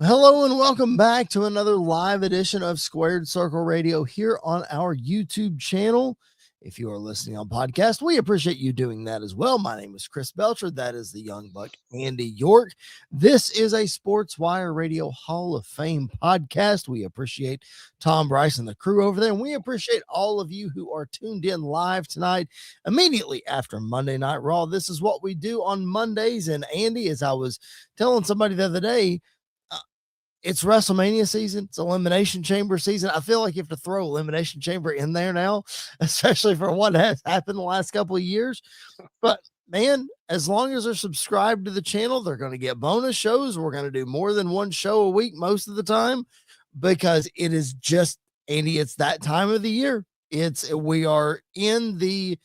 Hello and welcome back to another live edition of Squared Circle Radio here on our YouTube channel. If you are listening on podcast, we appreciate you doing that as well. My name is Chris Belcher. That is the young buck, Andy York. This is a Sports Wire Radio Hall of Fame podcast. We appreciate Tom Bryce and the crew over there, and we appreciate all of you who are tuned in live tonight immediately after Monday Night Raw. This is what we do on Mondays. And Andy, as I was telling somebody the other day, it's WrestleMania season. It's Elimination Chamber season. I feel like you have to throw Elimination Chamber in there now, especially for what has happened the last couple of years. But man, as long as they're subscribed to the channel, they're going to get bonus shows. We're going to do more than one show a week most of the time because it is just, Andy, it's that time of the year. We are in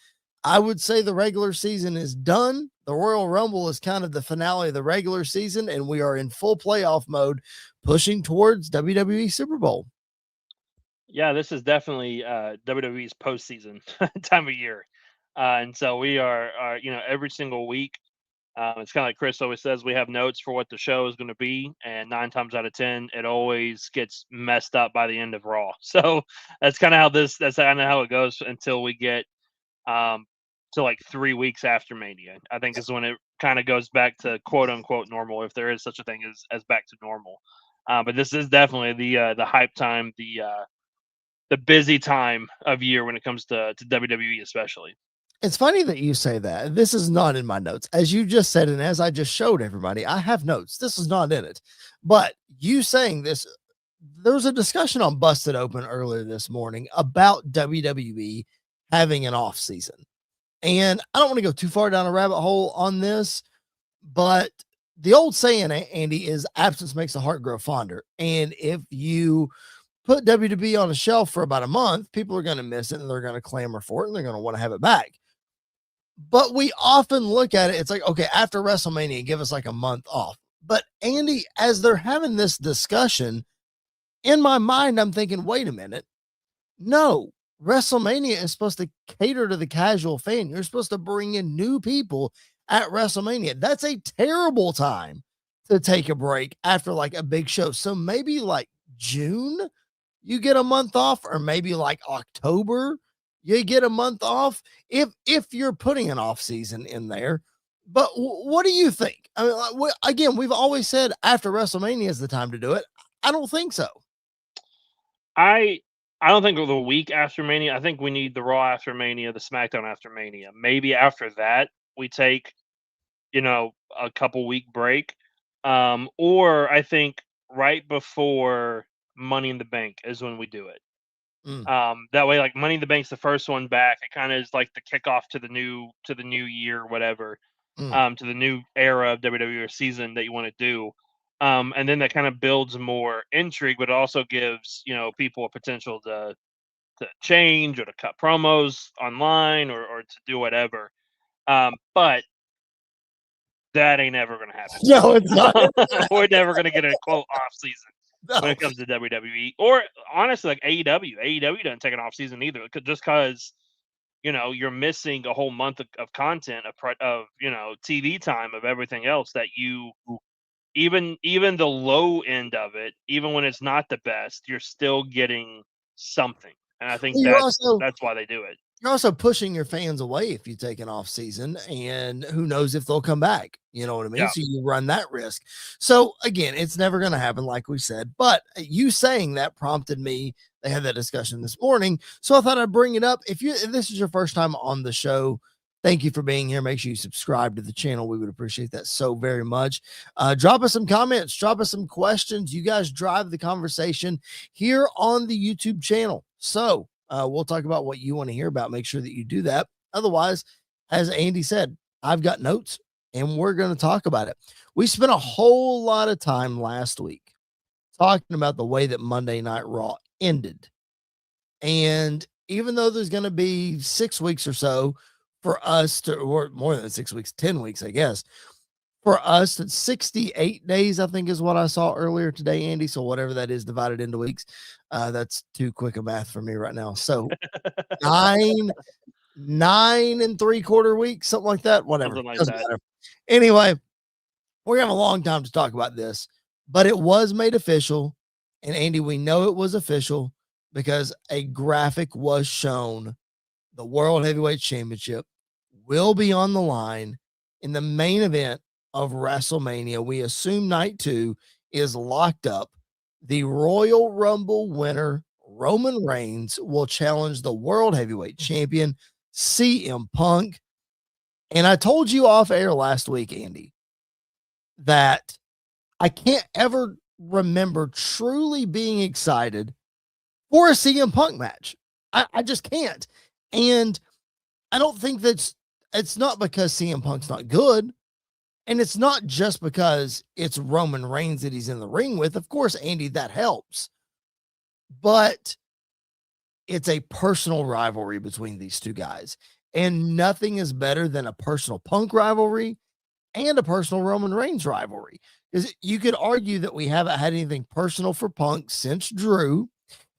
I would say the regular season is done. The Royal Rumble is kind of the finale of the regular season, and we are in full playoff mode, pushing towards WWE Super Bowl. Yeah, this is definitely WWE's postseason time of year. And so we are every single week. It's kind of like Chris always says, we have notes for what the show is going to be. And 9 times out of 10, it always gets messed up by the end of Raw. So that's kind of how it goes until we get to like 3 weeks after Mania. I think is when it kind of goes back to quote unquote normal, if there is such a thing as back to normal. But this is definitely the hype time, the busy time of year when it comes to WWE, especially. It's funny that you say that. This is not in my notes. As you just said, and as I just showed everybody, I have notes. This is not in it. But you saying this, there was a discussion on Busted Open earlier this morning about WWE having an off season. And I don't want to go too far down a rabbit hole on this, but the old saying, Andy, is absence makes the heart grow fonder. And if you put WWE on a shelf for about a month, people are going to miss it and they're going to clamor for it and they're going to want to have it back. But we often look at it, it's like, okay, after WrestleMania, give us like a month off. But Andy, as they're having this discussion, in my mind, I'm thinking, wait a minute. No, WrestleMania is supposed to cater to the casual fan. You're supposed to bring in new people at WrestleMania. That's a terrible time to take a break after like a big show. So maybe like June, you get a month off, or maybe like October, you get a month off if you're putting an off season in there. But what do you think? I mean, again, we've always said after WrestleMania is the time to do it. I don't think so. I don't think the week after Mania. I think we need the Raw after Mania, the SmackDown after Mania. Maybe after that we take, a couple week break. Or I think right before Money in the Bank is when we do it. That way, like Money in the Bank's the first one back. It kind of is like the kickoff to the new year, whatever, to the new era of WWE season that you want to do. And then that kind of builds more intrigue, but it also gives, people a potential to change or to cut promos online or to do whatever. But that ain't ever going to happen. No, it's not. We're never going to get a quote off season when it comes to WWE, or honestly, like AEW. AEW doesn't take an off season either, just because you're missing a whole month of content of TV time of everything else that you. Even the low end of it, even when it's not the best, you're still getting something. And I think that's why they do it. You're also pushing your fans away if you take an off season, and who knows if they'll come back. You know what I mean? Yeah. So you run that risk. So again, it's never going to happen, like we said. But you saying that prompted me. They had that discussion this morning, so I thought I'd bring it up. If this is your first time on the show, thank you for being here. Make sure you subscribe to the channel. We would appreciate that so very much. Drop us some comments. Drop us some questions. You guys drive the conversation here on the YouTube channel. So we'll talk about what you want to hear about. Make sure that you do that. Otherwise, as Andy said, I've got notes and we're going to talk about it. We spent a whole lot of time last week talking about the way that Monday Night Raw ended. And even though there's going to be 6 weeks or so for us to, or more than 6 weeks, 10 weeks, I guess, for us, it's 68 days, I think is what I saw earlier today, Andy. So whatever that is divided into weeks, that's too quick a math for me right now. So 9 3/4 weeks, something like that, whatever. Something like that. Anyway, we're going to have a long time to talk about this, but it was made official. And Andy, we know it was official because a graphic was shown. The World Heavyweight Championship will be on the line in the main event of WrestleMania. We assume night 2 is locked up. The Royal Rumble winner, Roman Reigns, will challenge the World Heavyweight Champion, CM Punk. And I told you off air last week, Andy, that I can't ever remember truly being excited for a CM Punk match. I just can't. And I don't think it's not because CM Punk's not good. And it's not just because it's Roman Reigns that he's in the ring with. Of course, Andy, that helps. But it's a personal rivalry between these two guys. And nothing is better than a personal Punk rivalry and a personal Roman Reigns rivalry. Because you could argue that we haven't had anything personal for Punk since Drew.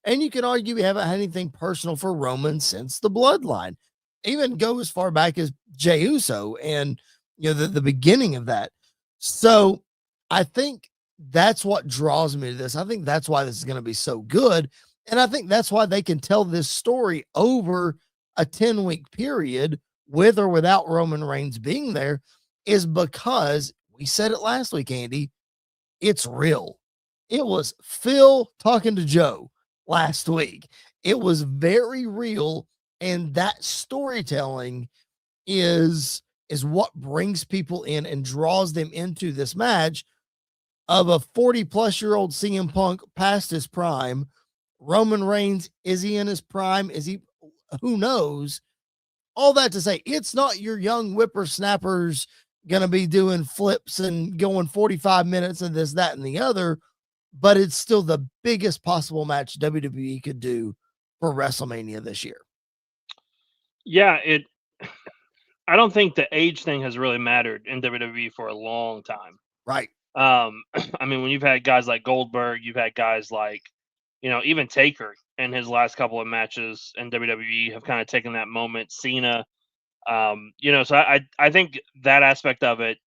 And you could argue we haven't had anything personal for Roman since the Bloodline. Even go as far back as Jey Uso and the beginning of that. So I think that's what draws me to this. I think that's why this is going to be so good. And I think that's why they can tell this story over a 10-week period with or without Roman Reigns being there, is because we said it last week, Andy, it's real. It was Phil talking to Joe last week. It was very real. And that storytelling is what brings people in and draws them into this match of a 40-plus-year-old CM Punk past his prime. Roman Reigns, is he in his prime? Is he? Who knows? All that to say, it's not your young whippersnappers going to be doing flips and going 45 minutes and this, that, and the other, but it's still the biggest possible match WWE could do for WrestleMania this year. Yeah, I don't think the age thing has really mattered in WWE for a long time. Right. I mean, when you've had guys like Goldberg, you've had guys like, even Taker in his last couple of matches in WWE have kind of taken that moment. Cena, so I think that aspect of it,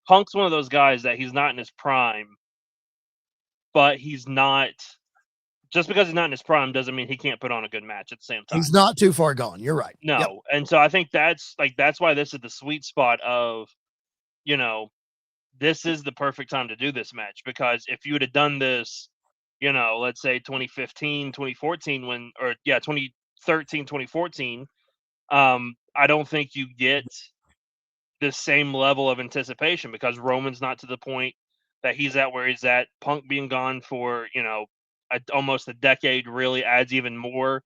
Punk's one of those guys that he's not in his prime, but he's not. Just because he's not in his prime doesn't mean he can't put on a good match at the same time. He's not too far gone. You're right. No. Yep. And so I think that's why this is the sweet spot of, this is the perfect time to do this match, because if you would have done this, let's say 2015, 2014, 2013, 2014, I don't think you get the same level of anticipation because Roman's not to the point that he's at where he's at. Punk being gone for, almost a decade really adds even more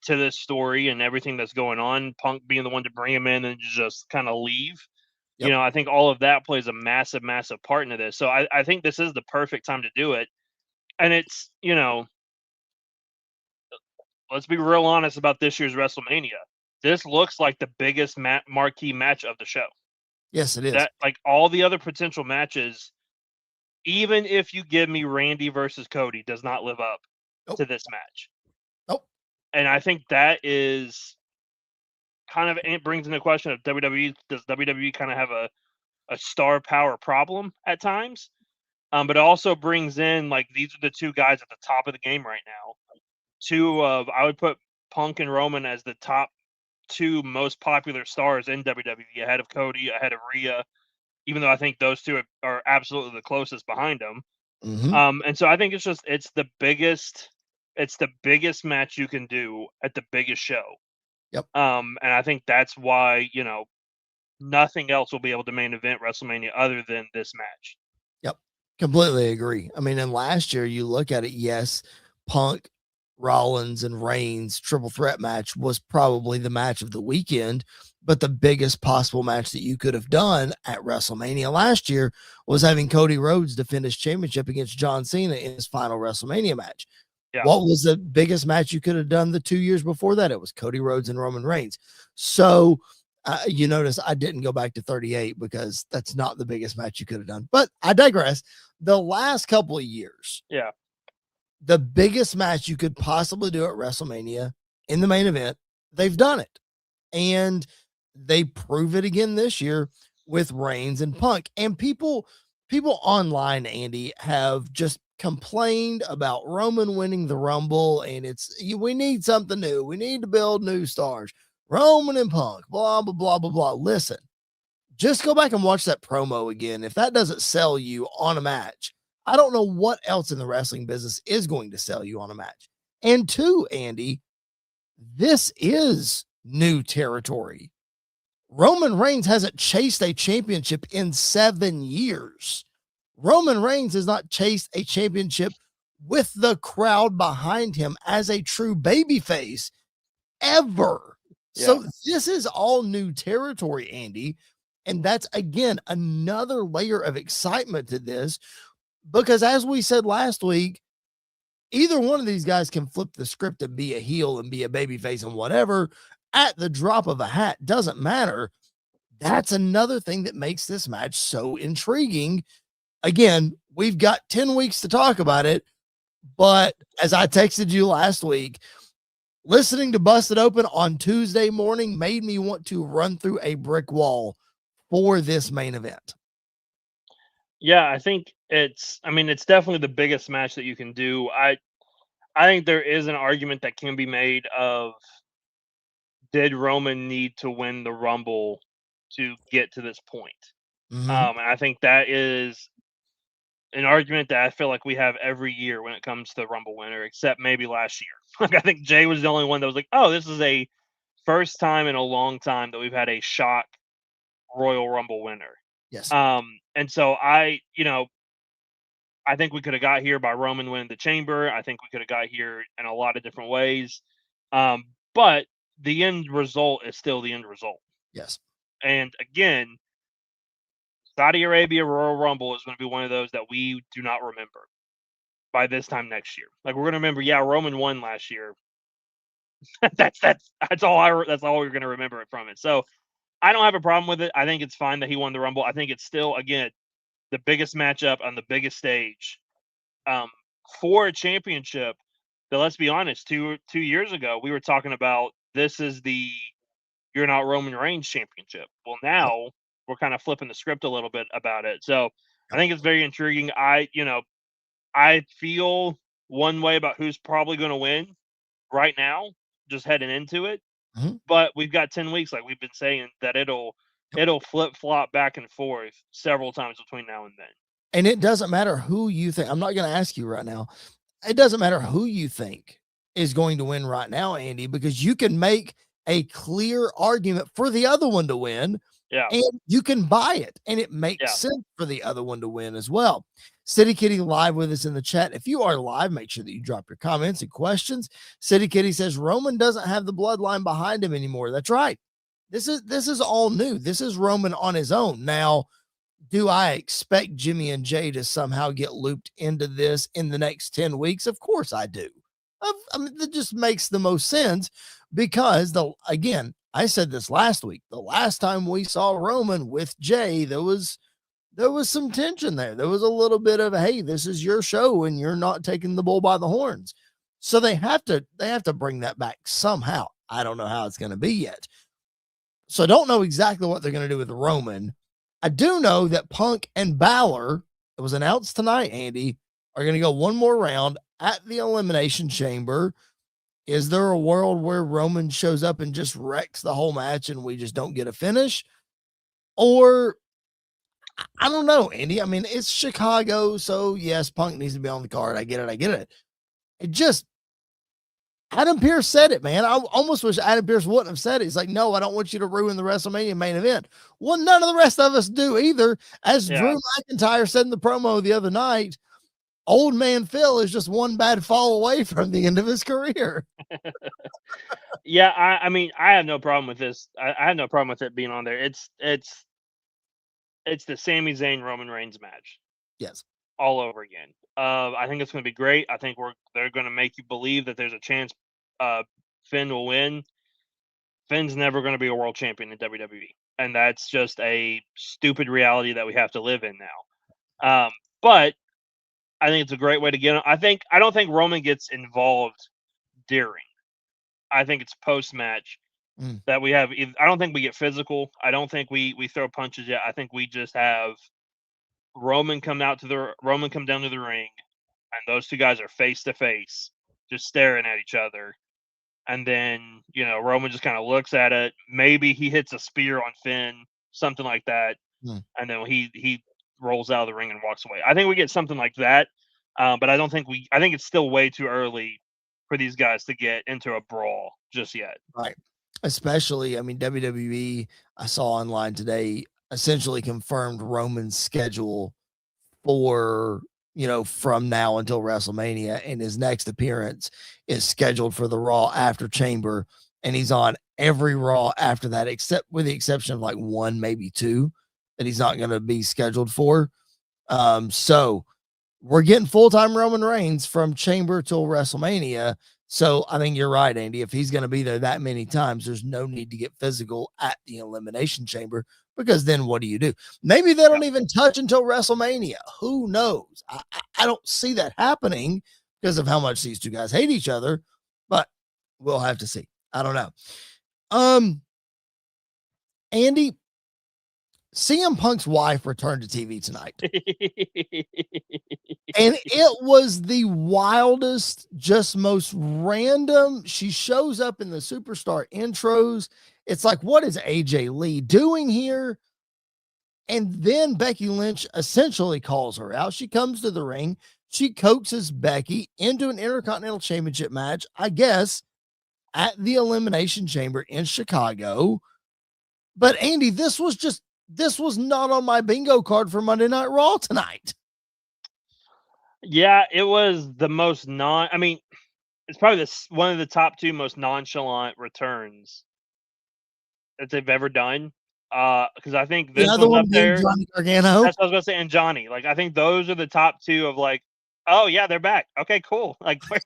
to this story and everything that's going on. Punk being the one to bring him in and just kind of leave. Yep. I think all of that plays a massive, massive part into this. So I think this is the perfect time to do it. And it's, let's be real honest about this year's WrestleMania. This looks like the biggest marquee match of the show. Yes, it is. That, like all the other potential matches, even if you give me Randy versus Cody, does not live up to this match. Nope. And I think that is kind of, it brings into question of WWE. Does WWE kind of have a star power problem at times? But it also brings in, like, these are the two guys at the top of the game right now. I would put Punk and Roman as the top two most popular stars in WWE, ahead of Cody, ahead of Rhea, even though I think those two are absolutely the closest behind them. Mm-hmm. And so I think it's the biggest match you can do at the biggest show. Yep. And I think that's why, nothing else will be able to main event WrestleMania other than this match. Yep. Completely agree. I mean, and last year you look at it, yes, Punk, Rollins, and Reigns triple threat match was probably the match of the weekend, but the biggest possible match that you could have done at WrestleMania last year was having Cody Rhodes defend his championship against John Cena in his final WrestleMania match. Yeah. What was the biggest match you could have done the 2 years before that? It was Cody Rhodes and Roman Reigns. So you notice I didn't go back to 38 because that's not the biggest match you could have done, but I digress. The last couple of years, yeah, the biggest match you could possibly do at WrestleMania in the main event, they've done it. And they prove it again this year with Reigns and Punk. And people people online, Andy, have just complained about Roman winning the Rumble, and we need something new. We need to build new stars. Roman and Punk, blah, blah, blah, blah, blah. Listen, just go back and watch that promo again. If that doesn't sell you on a match, I don't know what else in the wrestling business is going to sell you on a match. And two, Andy, this is new territory. Roman Reigns hasn't chased a championship in 7 years. Roman Reigns has not chased a championship with the crowd behind him as a true babyface ever. Yeah. So this is all new territory, Andy. And that's, again, another layer of excitement to this, because as we said last week, either one of these guys can flip the script and be a heel and be a babyface and whatever at the drop of a hat. Doesn't matter. That's another thing that makes this match so intriguing. Again, we've got 10 weeks to talk about it, but as I texted you last week, listening to Busted Open on Tuesday morning made me want to run through a brick wall for this main event. Yeah, I think it's definitely the biggest match that you can do. I think there is an argument that can be made of, did Roman need to win the Rumble to get to this point? Mhm. And I think that is an argument that I feel like we have every year when it comes to the Rumble winner, except maybe last year. Like, I think Jay was the only one that was like, "Oh, this is a first time in a long time that we've had a shock Royal Rumble winner." Yes. And so I think we could have got here by Roman winning the Chamber. I think we could have got here in a lot of different ways. But the end result is still the end result. Yes. And again, Saudi Arabia Royal Rumble is going to be one of those that we do not remember by this time next year. Like, we're going to remember, yeah, Roman won last year. that's all we're going to remember it from it. So I don't have a problem with it. I think it's fine that he won the Rumble. I think it's still, again, the biggest matchup on the biggest stage for a championship. That, let's be honest, two years ago we were talking about, this is the You're Not Roman Reigns championship. Well, now we're kind of flipping the script a little bit about it. So I think it's very intriguing. I feel one way about who's probably going to win right now, just heading into it. Mhm. But we've got 10 weeks, like we've been saying, that it'll flip flop back and forth several times between now and then. And it doesn't matter who you think. I'm not going to ask you right now. It doesn't matter who you think is going to win right now, Andy, because you can make a clear argument for the other one to win. Yeah. And you can buy it, and it makes sense for the other one to win as well. City Kitty live with us in the chat. If you are live, make sure that you drop your comments and questions. City Kitty says Roman doesn't have the bloodline behind him anymore. That's right. This is all new. This is Roman on his own. Now, do I expect Jimmy and Jay to somehow get looped into this in the next 10 weeks? Of course I do. I mean, that just makes the most sense, because again, I said this last week, the last time we saw Roman with Jay, there was some tension there. There was a little bit of, hey, this is your show and you're not taking the bull by the horns. So they have to bring that back somehow. I don't know how it's going to be yet. So I don't know exactly what they're going to do with Roman. I do know that Punk and Balor, it was announced tonight, Andy, are going to go one more round at the Elimination Chamber. Is there a world where Roman shows up and just wrecks the whole match and we just don't get a finish? Or I don't know, Andy. I mean, it's Chicago, so yes, Punk needs to be on the card. I get it. It just, Adam Pearce said it, man. I almost wish Adam Pearce wouldn't have said it. He's like, no, I don't want you to ruin the WrestleMania main event. Well, none of the rest of us do either. As Drew McIntyre said in the promo the other night, old man Phil is just one bad fall away from the end of his career. Yeah, I mean, I have no problem with this. I have no problem with it being on there. It's the Sami Zayn Roman Reigns match. Yes. All over again. I think it's going to be great. I think they're going to make you believe that there's a chance Finn will win. Finn's never going to be a world champion in WWE, and that's just a stupid reality that we have to live in now. But I think it's a great way to get him. I don't think Roman gets involved during. I think it's post match that we have. I don't think we get physical. I don't think we throw punches yet. I think we just have Roman come down to the ring, and those two guys are face to face, just staring at each other. And then, Roman just kind of looks at it. Maybe he hits a spear on Finn, something like that. And then he rolls out of the ring and walks away. I think we get something like that. But I think it's still way too early for these guys to get into a brawl just yet. Right. Especially, WWE, I saw online today, essentially confirmed Roman's schedule for, from now until WrestleMania, and his next appearance is scheduled for the Raw after Chamber, and he's on every Raw after that, except with the exception of like one, maybe two, that he's not going to be scheduled for. So we're getting full-time Roman Reigns from Chamber till WrestleMania. So I think you're right, Andy. If he's going to be there that many times, there's no need to get physical at the Elimination Chamber, because then what do you do? Maybe they don't even touch until WrestleMania. Who knows? I don't see that happening because of how much these two guys hate each other, but we'll have to see. I don't know. Andy, CM Punk's wife returned to TV tonight. And it was the wildest, just most random. She shows up in the superstar intros. It's like, what is AJ Lee doing here? And then Becky Lynch essentially calls her out. She comes to the ring. She coaxes Becky into an Intercontinental Championship match, I guess, at the Elimination Chamber in Chicago. But Andy, this was not on my bingo card for Monday Night Raw tonight. Yeah, it was the most it's probably one of the top two most nonchalant returns that they've ever done. Because I think this one's up there. Johnny Gargano. That's what I was going to say, and Johnny. Like, I think those are the top two of like, oh yeah, they're back. Okay, cool. Like, all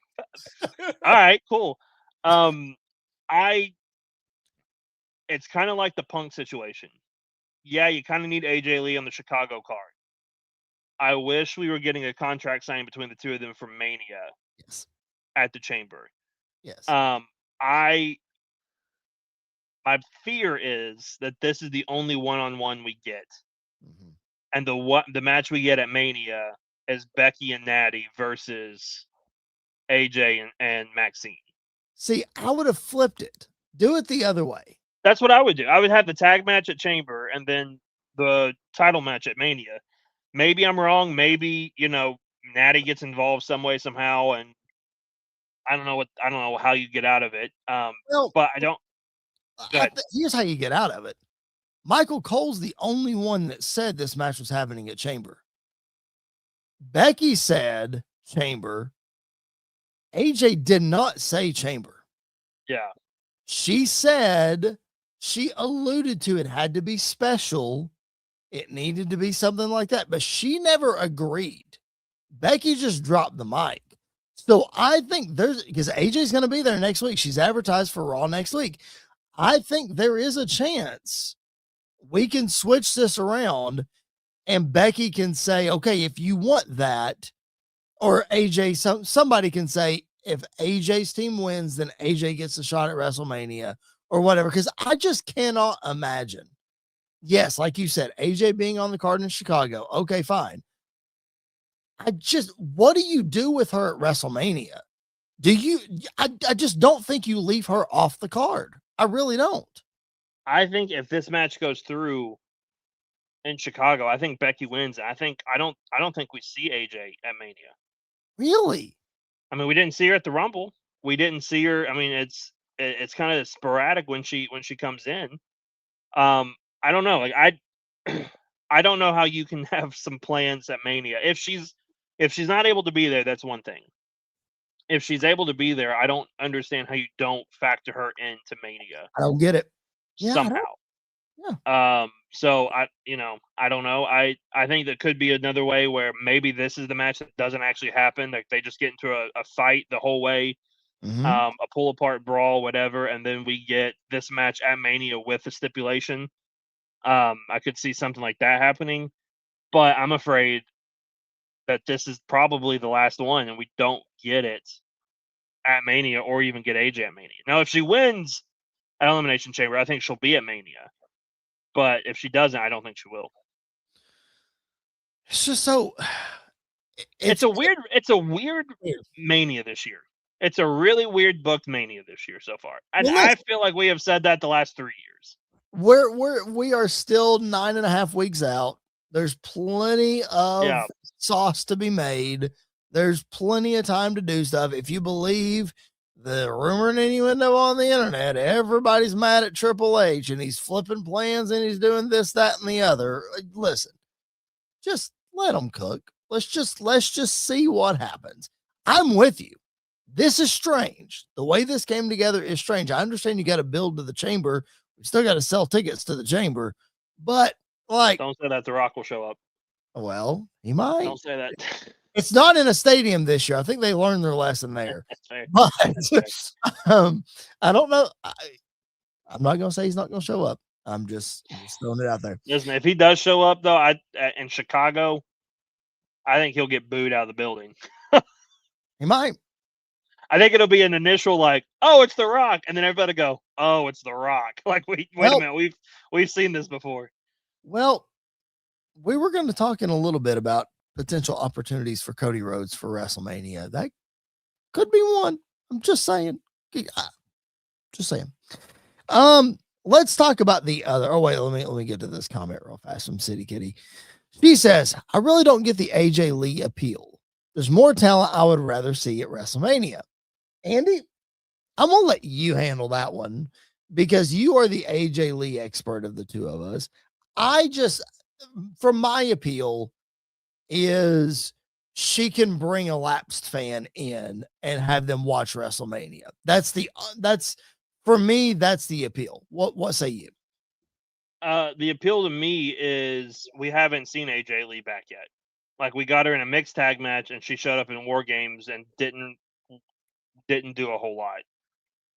right, cool. It's kind of like the Punk situation. Yeah, you kind of need AJ Lee on the Chicago card. I wish we were getting a contract signed between the two of them for Mania. Yes. At the Chamber. Yes. My fear is that this is the only one-on-one we get. Mm-hmm. And the match we get at Mania is Becky and Natty versus AJ and Maxine. See, I would have flipped it. Do it the other way. That's what I would do. I would have the tag match at Chamber and then the title match at Mania. Maybe I'm wrong. Maybe, Natty gets involved some way, somehow, and I don't know how you get out of it. But I don't. Here's how you get out of it. Michael Cole's the only one that said this match was happening at Chamber. Becky said Chamber. AJ did not say Chamber. Yeah. She alluded to it had to be special. It needed to be something like that, but she never agreed. Becky just dropped the mic. So I think because AJ's going to be there next week. She's advertised for Raw next week. I think there is a chance we can switch this around and Becky can say, okay, if you want that, or AJ, somebody can say, if AJ's team wins, then AJ gets a shot at WrestleMania or whatever. Because I just cannot imagine. Yes, like you said, AJ being on the card in Chicago. Okay, fine. What do you do with her at WrestleMania? I just don't think you leave her off the card. I really don't. I think if this match goes through in Chicago, I think Becky wins. I don't think we see AJ at Mania. Really? I mean, we didn't see her at the Rumble. We didn't see her. I mean, it's kind of sporadic when she comes in. I don't know. Like I don't know how you can have some plans at Mania. If she's not able to be there, that's one thing. If she's able to be there, I don't understand how you don't factor her into Mania. I don't get it. Somehow. Yeah. So I don't know. I think that could be another way where maybe this is the match that doesn't actually happen. Like they just get into a fight the whole way, a pull apart brawl, whatever, and then we get this match at Mania with the stipulation. I could see something like that happening, but I'm afraid that this is probably the last one, and we don't get it at Mania or even get AJ at Mania. Now, if she wins at Elimination Chamber, I think she'll be at Mania. But if she doesn't, I don't think she will. It's just so It's a weird Mania this year. It's a really weird booked Mania this year so far. And well, I feel like we have said that the last 3 years. we are still 9.5 weeks out. There's plenty of sauce to be made. There's plenty of time to do stuff. If you believe the rumor and innuendo on the internet, everybody's mad at Triple H and he's flipping plans and he's doing this, that, and the other. Listen, just let them cook. Let's just see what happens. I'm with you. This is strange. The way this came together is strange. I understand you got to build to the chamber. We still got to sell tickets to the chamber, but like, don't say that The Rock will show up. Well, he might. Don't say that. It's not in a stadium this year. I think they learned their lesson there. But I don't know. I'm not gonna say he's not gonna show up. I'm just throwing it out there. Listen, if he does show up though, in Chicago, I think he'll get booed out of the building. He might. I think it'll be an initial like, oh, it's The Rock, and then everybody go, oh, it's The Rock. Like, wait a minute, we've seen this before. Well, we were going to talk in a little bit about potential opportunities for Cody Rhodes for WrestleMania. That could be one. I'm just saying. Just saying. Let's talk about the other. Oh wait, let me get to this comment real fast from City Kitty. She says, I really don't get the AJ Lee appeal. There's more talent I would rather see at WrestleMania. Andy, I'm going to let you handle that one because you are the AJ Lee expert of the two of us. From my appeal is she can bring a lapsed fan in and have them watch WrestleMania. That's for me, that's the appeal. What say you? The appeal to me is we haven't seen AJ Lee back yet. Like, we got her in a mixed tag match and she showed up in War Games and didn't do a whole lot.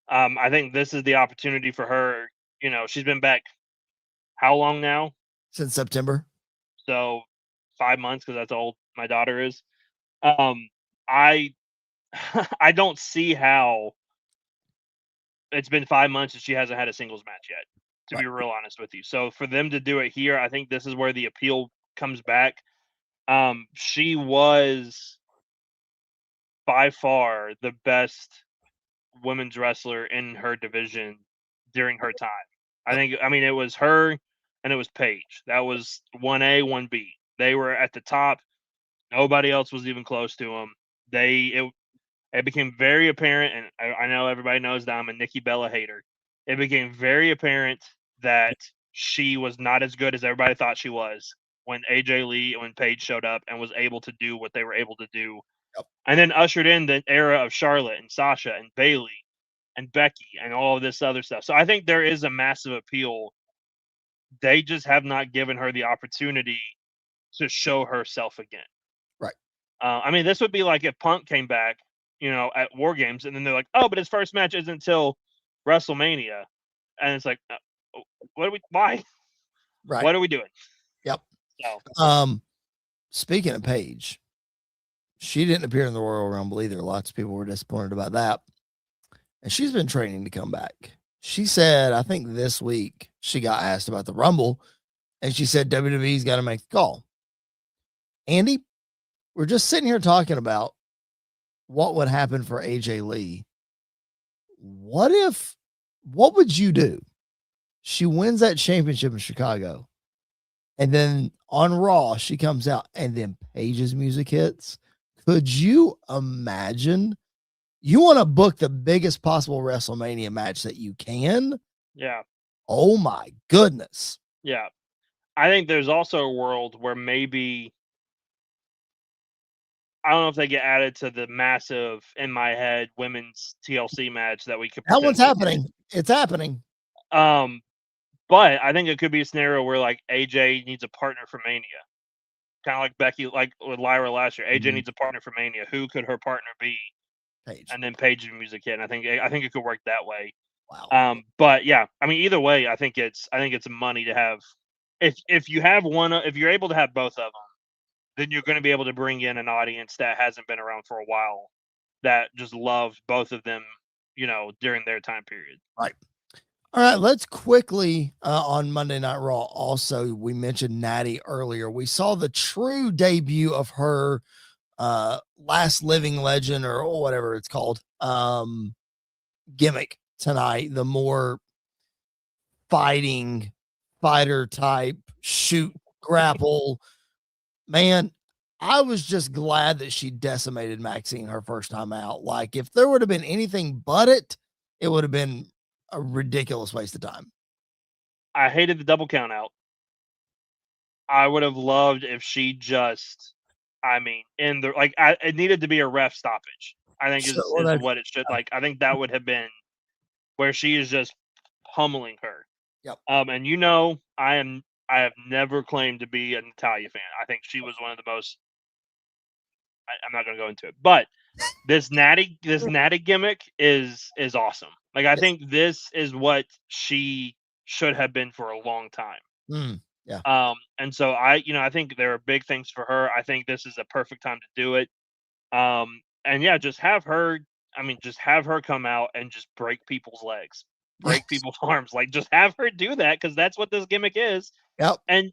I think this is the opportunity for her. You know, she's been back how long now? Since September. So 5 months, because that's how old my daughter is. I don't see how it's been 5 months and she hasn't had a singles match yet, to be real honest with you. So for them to do it here, I think this is where the appeal comes back. She was by far the best women's wrestler in her division during her time. I mean, it was her and it was Paige. That was 1A, 1B. They were at the top. Nobody else was even close to them. It became very apparent, and I know everybody knows that I'm a Nikki Bella hater. It became very apparent that she was not as good as everybody thought she was when AJ Lee, when Paige showed up and was able to do what they were able to do. Yep. And then ushered in the era of Charlotte and Sasha and Bayley and Becky and all of this other stuff. So I think there is a massive appeal. They just have not given her the opportunity to show herself again. Right. I mean, this would be like if Punk came back, you know, at War Games, and then they're like, oh, but his first match isn't until WrestleMania. And it's like, why? Right. What are we doing? Yep. So. Speaking of Paige, she didn't appear in the Royal Rumble either. Lots of people were disappointed about that. And she's been training to come back. She said, I think this week she got asked about the Rumble, and she said WWE's got to make the call. Andy, we're just sitting here talking about what would happen for AJ Lee. What would you do? She wins that championship in Chicago, and then on Raw, she comes out, and then Paige's music hits. Could you imagine? You want to book the biggest possible WrestleMania match that you can? Yeah. Oh my goodness. Yeah. I think there's also a world where maybe, I don't know if they get added to the massive, in my head, women's TLC match that we could. That one's happening. It's happening. But I think it could be a scenario where like AJ needs a partner for Mania. Kind of like Becky, like with Lyra last year. AJ needs a partner for Mania. Who could her partner be? Paige. And then Paige's music hit. And I think it could work that way. Wow. But yeah, I mean, either way, I think it's money to have. If you have if you're able to have both of them, then you're going to be able to bring in an audience that hasn't been around for a while, that just loved both of them, you know, during their time period. Right. All right, let's quickly on Monday Night Raw. Also, we mentioned Natty earlier. We saw the true debut of her last living legend or whatever it's called gimmick tonight. The more fighter type shoot grapple. Man, I was just glad that she decimated Maxine her first time out. Like if there would have been anything but it would have been a ridiculous waste of time. I hated the double count out. I would have loved if she just, I mean, in the like, it needed to be a ref stoppage. I think is what it should. Like, I think that would have been where she is just pummeling her. Yep. And I have never claimed to be a Natalya fan. I think she was one of the most. I'm not going to go into it, but this natty gimmick is awesome. Like I think this is what she should have been for a long time. Yeah. And so I think there are big things for her. I think this is a perfect time to do it. And yeah, just have her come out and just break people's legs, break people's arms. Like just have her do that because that's what this gimmick is. Yep. And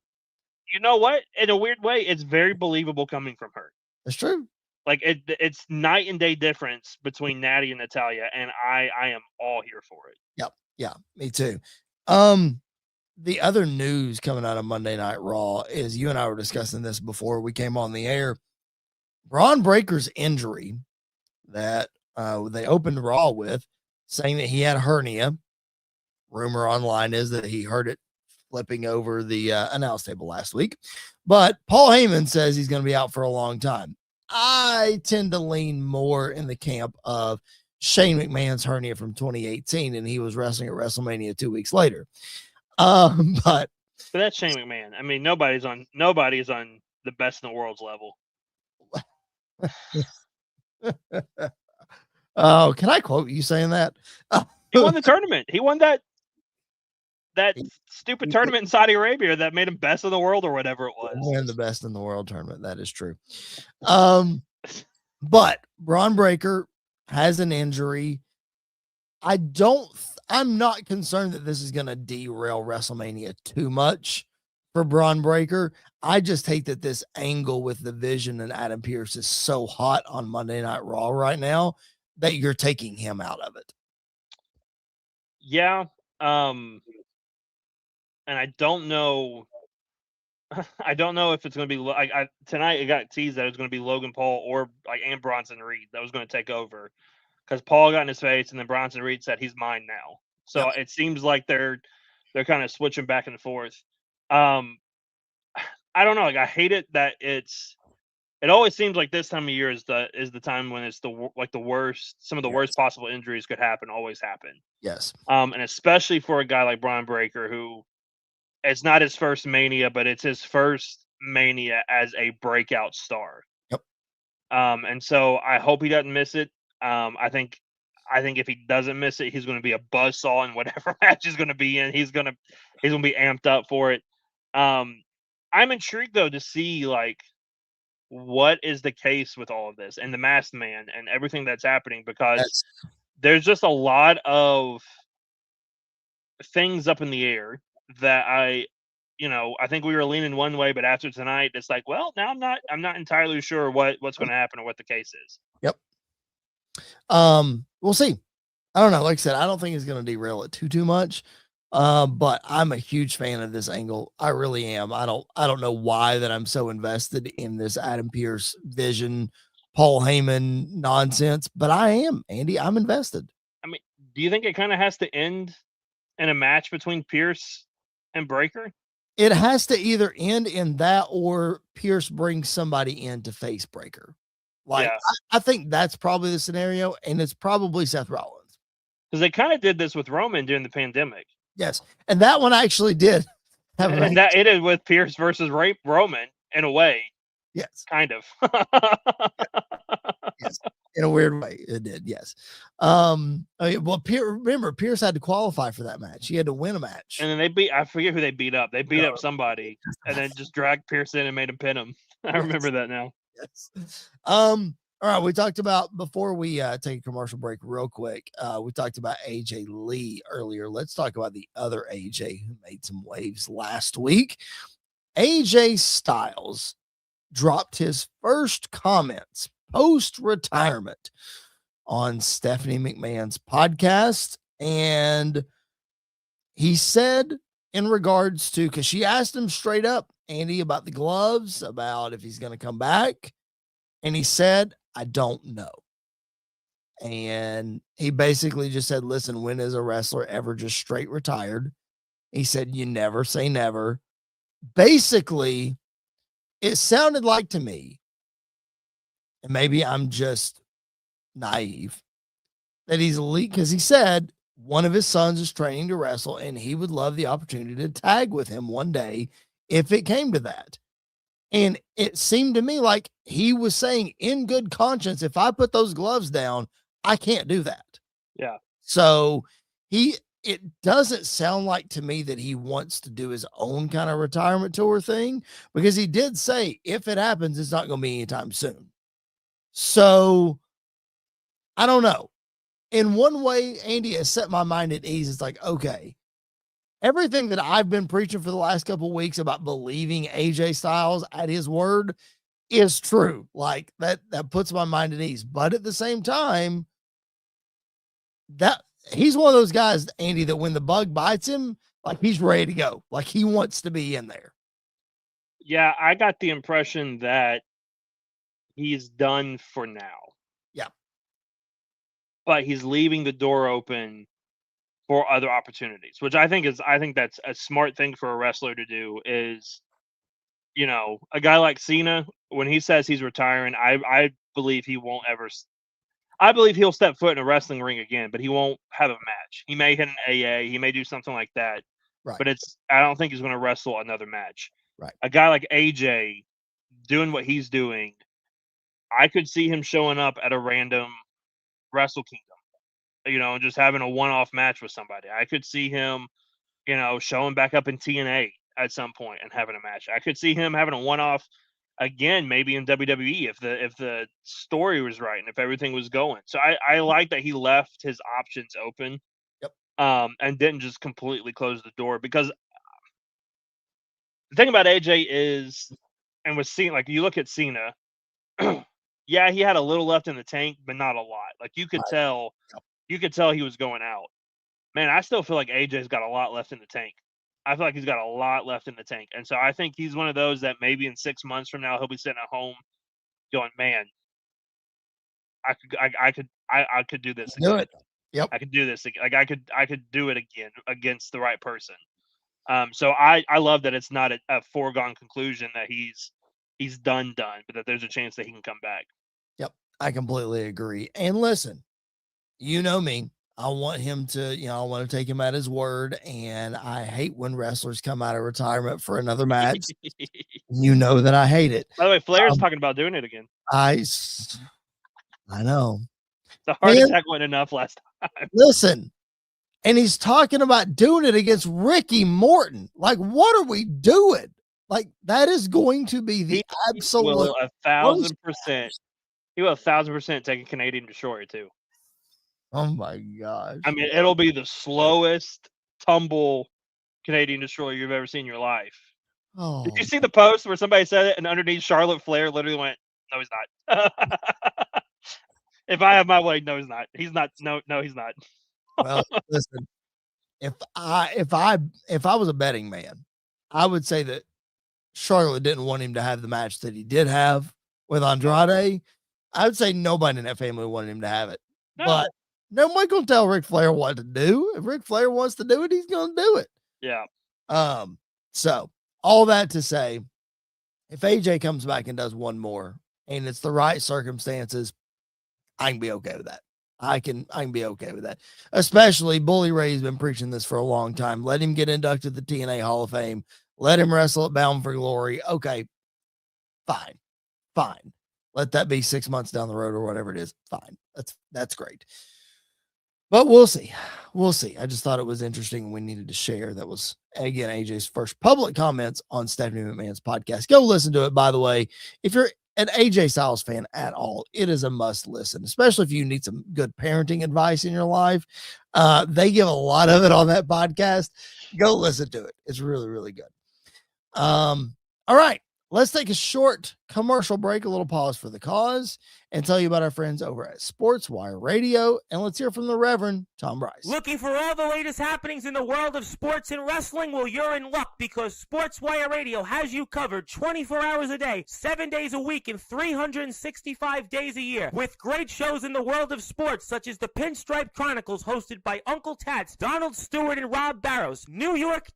you know what? In a weird way, it's very believable coming from her. That's true. Like it's night and day difference between Natty and Natalya, and I am all here for it. Yep. Yeah, me too. The other news coming out of Monday Night Raw is you and I were discussing this before we came on the air. Bron Breakker's injury that they opened Raw with, saying that he had a hernia. Rumor online is that he heard it flipping over the announce table last week. But Paul Heyman says he's going to be out for a long time. I tend to lean more in the camp of Shane McMahon's hernia from 2018, and he was wrestling at WrestleMania 2 weeks later. But that's Shane McMahon. I mean, nobody's on the best in the world's level. Oh, can I quote you saying that? He won the tournament. He won that stupid tournament in Saudi Arabia that made him best in the world or whatever it was. Win the best in the world tournament. That is true. But Bron Breakker has an injury. I'm not concerned that this is going to derail WrestleMania too much for Bron Breakker. I just hate that this angle with the Vision and Adam Pearce is so hot on Monday Night Raw right now that you're taking him out of it. Yeah. And I don't know. I don't know if it's going to be like tonight. It got teased that it was going to be Logan Paul or and Bronson Reed that was going to take over because Paul got in his face and then Bronson Reed said he's mine now. So It seems like they're kind of switching back and forth. I don't know. Like I hate it that it always seems like this time of year is the time when it's the worst. Some of the worst possible injuries could always happen. Yes. And especially for a guy like Bron Breakker who. It's not his first Mania, but it's his first Mania as a breakout star. Yep. And so I hope he doesn't miss it. I think if he doesn't miss it, he's going to be a buzzsaw in whatever match he's going to be in. He's going to be amped up for it. I'm intrigued though to see what is the case with all of this and the Masked Man and everything that's happening because there's just a lot of things up in the air. That I think we were leaning one way, but after tonight, it's like, well, now I'm not entirely sure what's going to happen or what the case is. Yep. We'll see. I don't know. Like I said, I don't think it's going to derail it too much. But I'm a huge fan of this angle. I really am. I don't know why that I'm so invested in this Adam Pearce Vision, Paul Heyman nonsense, but I am, Andy. I'm invested. I mean, do you think it kind of has to end in a match between Pearce and Breakker? It has to either end in that or Pearce brings somebody in to face Breakker. I think that's probably the scenario, and it's probably Seth Rollins. Because they kind of did this with Roman during the pandemic. Yes, and that one actually did. And that ended with Pearce versus Roman in a way. Yes. Kind of. Yes. In a weird way, it did. Yes. Remember, Pearce had to qualify for that match. He had to win a match. And then I forget who they beat up. They beat up somebody and then just dragged Pearce in and made him pin him. I remember that now. Yes. All right, we talked about, before we take a commercial break real quick, we talked about AJ Lee earlier. Let's talk about the other AJ who made some waves last week. AJ Styles dropped his first comments post-retirement on Stephanie McMahon's podcast, and he said, in regards to, because she asked him straight up, Andy, about the gloves, about if he's going to come back, and he said, I don't know. And he basically just said, listen, when is a wrestler ever just straight retired? He said, you never say never. Basically, it sounded like to me, and maybe I'm just naive, that he's elite, because he said one of his sons is training to wrestle and he would love the opportunity to tag with him one day if it came to that. And it seemed to me like he was saying, in good conscience, if I put those gloves down, I can't do that. Yeah. So it doesn't sound like to me that he wants to do his own kind of retirement tour thing, because he did say, if it happens, it's not going to be anytime soon. So I don't know. In one way, Andy has set my mind at ease. It's like, okay, everything that I've been preaching for the last couple of weeks about believing AJ Styles at his word is true. Like that puts my mind at ease. But at the same time, that he's one of those guys, Andy, that when the bug bites him, like he's ready to go. Like he wants to be in there. Yeah, I got the impression that he's done for now. Yeah. But he's leaving the door open for other opportunities, which I think that's a smart thing for a wrestler to do. Is, you know, a guy like Cena, when he says he's retiring, I believe he won't ever. I believe he'll step foot in a wrestling ring again, but he won't have a match. He may hit an AA, he may do something like that, Right. but I don't think he's going to wrestle another match. Right. A guy like AJ doing what he's doing, I could see him showing up at a random Wrestle Kingdom, you know, just having a one-off match with somebody. I could see him, you know, showing back up in TNA at some point and having a match. I could see him having a one-off again, maybe in WWE if the story was right and if everything was going. So I like that he left his options open. Yep. And didn't just completely close the door, because the thing about AJ is, and with Cena, like you look at Cena, yeah, he had a little left in the tank, but not a lot. Like you could tell he was going out. Man, I still feel like AJ's got a lot left in the tank. I feel like he's got a lot left in the tank. And so I think he's one of those that maybe in 6 months from now, he'll be sitting at home going, man, I could do this again. Do it. Yep. I could do this. Like I could do it again against the right person. So I love that it's not a foregone conclusion that he's done, but that there's a chance that he can come back. Yep. I completely agree. And listen, you know me, I want him to, you know, I want to take him at his word. And I hate when wrestlers come out of retirement for another match. You know that I hate it. By the way, Flair's talking about doing it again. I know. The heart attack wasn't enough last time. Listen, and he's talking about doing it against Ricky Morton. Like, what are we doing? Like, that is going to be the absolute. Will 1,000%. He will 1,000% take a Canadian Destroyer too. Oh my gosh. I mean, it'll be the slowest tumble Canadian Destroyer you've ever seen in your life. Oh. Did you see the post where somebody said it and underneath Charlotte Flair literally went, no, he's not. If I have my way, no, he's not. He's not. No, he's not. Well, listen, if I was a betting man, I would say that Charlotte didn't want him to have the match that he did have with Andrade. I would say nobody in that family wanted him to have it. No. But nobody gonna tell Ric Flair what to do. If Ric Flair wants to do it, he's gonna do it. Yeah. So all that to say, if AJ comes back and does one more and it's the right circumstances, I can be okay with that. I can be okay with that. Especially Bully Ray's been preaching this for a long time. Let him get inducted to the TNA Hall of Fame. Let him wrestle at Bound for Glory. Okay, fine. Let that be 6 months down the road or whatever it is. Fine. That's great. But we'll see. I just thought it was interesting. We needed to share. That was, again, AJ's first public comments on Stephanie McMahon's podcast. Go listen to it, by the way. If you're an AJ Styles fan at all, it is a must listen, especially if you need some good parenting advice in your life. They give a lot of it on that podcast. Go listen to it. It's really, really good. All right. Let's take a short commercial break, a little pause for the cause, and tell you about our friends over at Sports Wire Radio. And let's hear from the Reverend Tom Bryce. Looking for all the latest happenings in the world of sports and wrestling? Well, you're in luck because Sports Wire Radio has you covered 24 hours a day, 7 days a week, and 365 days a year. With great shows in the world of sports, such as the Pinstripe Chronicles, hosted by Uncle Tats, Donald Stewart, and Rob Barrows. New York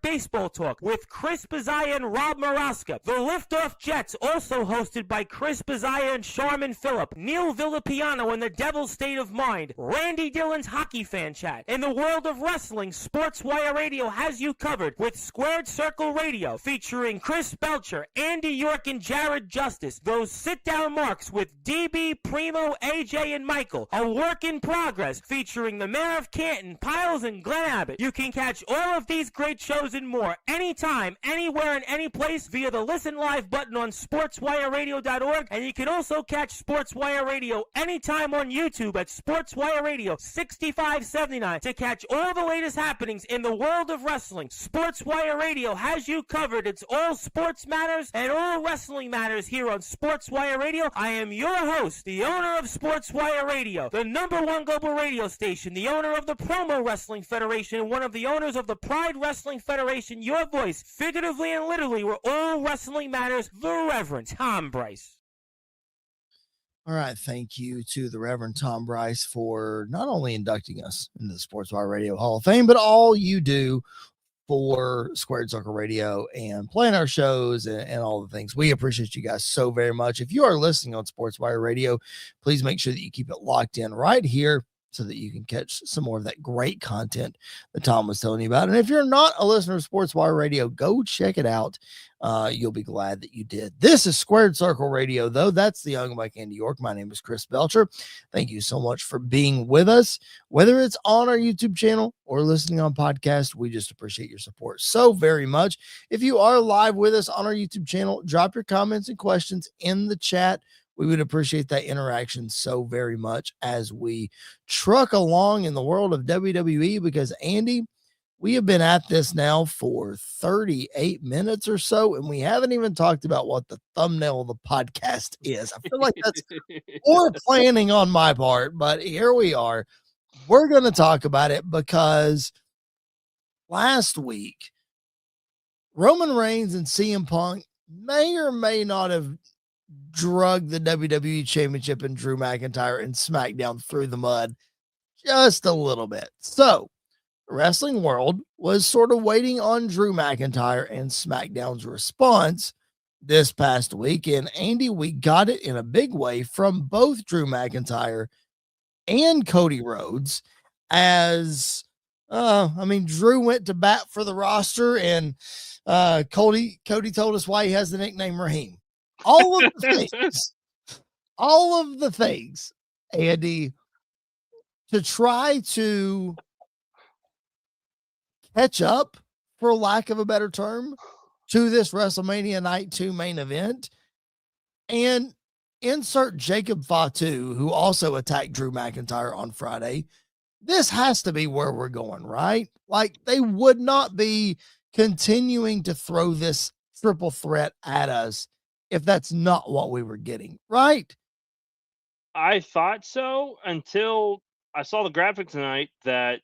Baseball Talk with Chris Bazaya and Rob Maraska. The Liftoff Jets, also hosted by Chris Bazaya and Sharman Phillip. Neil Villapiano and the Devil's State of Mind. Randy Dillon's Hockey Fan Chat. In the world of wrestling, Sports Wire Radio has you covered with Squared Circle Radio, featuring Chris Belcher, Andy York, and Jared Justice. Those sit-down marks with DB, Primo, AJ, and Michael. A work in progress, featuring the Mayor of Canton, Piles, and Glenn Abbott. You can catch all of these great shows and more anytime, anywhere, and any place via the Listen Live button on sportswireradio.org, and you can also catch Sports Wire Radio anytime on YouTube at Sports Wire Radio 6579 to catch all the latest happenings in the world of wrestling. Sports Wire Radio has you covered. It's all sports matters and all wrestling matters here on Sports Wire Radio. I am your host, the owner of Sports Wire Radio, the #1 global radio station, the owner of the Promo Wrestling Federation, and one of the owners of the Pride Wrestling Federation. Your voice, figuratively and literally, where all wrestling matters, the Reverend Tom Bryce. All right. Thank you to the Reverend Tom Bryce for not only inducting us into the Sports Wire Radio Hall of Fame, but all you do for Squared Circle Radio and playing our shows and all the things. We appreciate you guys so very much. If you are listening on Sports Wire Radio, please make sure that you keep it locked in right here so that you can catch some more of that great content that Tom was telling you about. And if you're not a listener of Sports Wire Radio, go check it out. You'll be glad that you did. This is Squared Circle Radio, though. That's the Young Mike Andy York. My name is Chris Belcher. Thank you so much for being with us. Whether it's on our YouTube channel or listening on podcast, we just appreciate your support so very much. If you are live with us on our YouTube channel, drop your comments and questions in the chat. We would appreciate that interaction so very much as we truck along in the world of WWE, because Andy, we have been at this now for 38 minutes or so, and we haven't even talked about what the thumbnail of the podcast is. I feel like that's poor planning on my part, but here we are. We're going to talk about it because last week, Roman Reigns and CM Punk may or may not have drug the WWE Championship and Drew McIntyre and SmackDown through the mud just a little bit. So, the wrestling world was sort of waiting on Drew McIntyre and SmackDown's response this past week. And Andy, we got it in a big way from both Drew McIntyre and Cody Rhodes, as Drew went to bat for the roster, and Cody told us why he has the nickname Raheem. All of the things, Andy, to try to catch up, for lack of a better term, to this WrestleMania Night 2 main event, and insert Jacob Fatu, who also attacked Drew McIntyre on Friday. This has to be where we're going, right? Like, they would not be continuing to throw this triple threat at us if that's not what we were getting, right? I thought so until I saw the graphic tonight that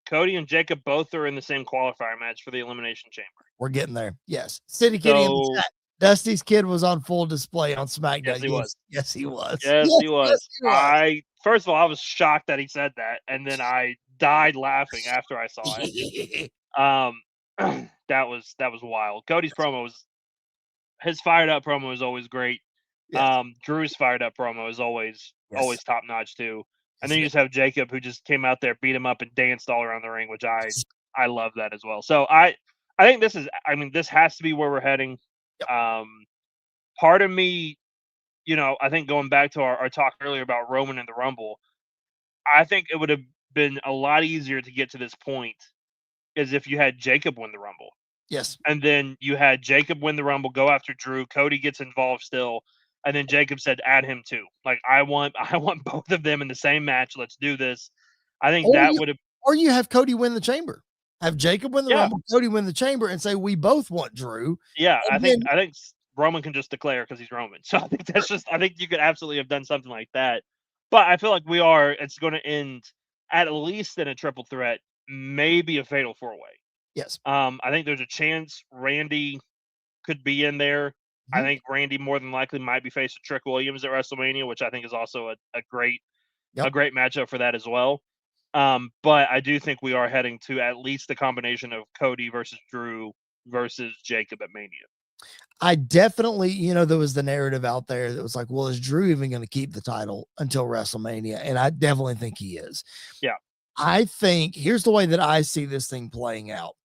Cody and Jacob both are in the same qualifier match for the Elimination Chamber. We're getting there. Yes. City Kitty in the chat. Dusty's kid was on full display on SmackDown. Yes, he was. Yes, he was. Yes, he was. First of all, I was shocked that he said that, and then I died laughing after I saw it. That was wild. Cody's promo his fired up promo is always great. Yes. Drew's fired up promo is always top notch too. And then you just have Jacob, who just came out there, beat him up, and danced all around the ring, which I love that as well. So I think this has to be where we're heading. Yep. Part of me, I think going back to our talk earlier about Roman and the Rumble, I think it would have been a lot easier to get to this point as if you had Jacob win the Rumble. Yes. And then you had Jacob win the Rumble, go after Drew. Cody gets involved still. And then Jacob said, add him too. Like, I want both of them in the same match. Let's do this. I think that would have. Or you have Cody win the chamber. Have Jacob win the Rumble, Cody win the chamber, and say we both want Drew. Yeah, I think Roman can just declare because he's Roman. So I think I think you could absolutely have done something like that. But I feel like it's going to end at least in a triple threat, maybe a fatal 4-way. Yes. I think there's a chance Randy could be in there. Mm-hmm. I think Randy more than likely might be facing Trick Williams at WrestleMania, which I think is also a great matchup for that as well. But I do think we are heading to at least the combination of Cody versus Drew versus Jacob at Mania. I definitely, there was the narrative out there that was like, well, is Drew even going to keep the title until WrestleMania? And I definitely think he is. Yeah. I think here's the way that I see this thing playing out.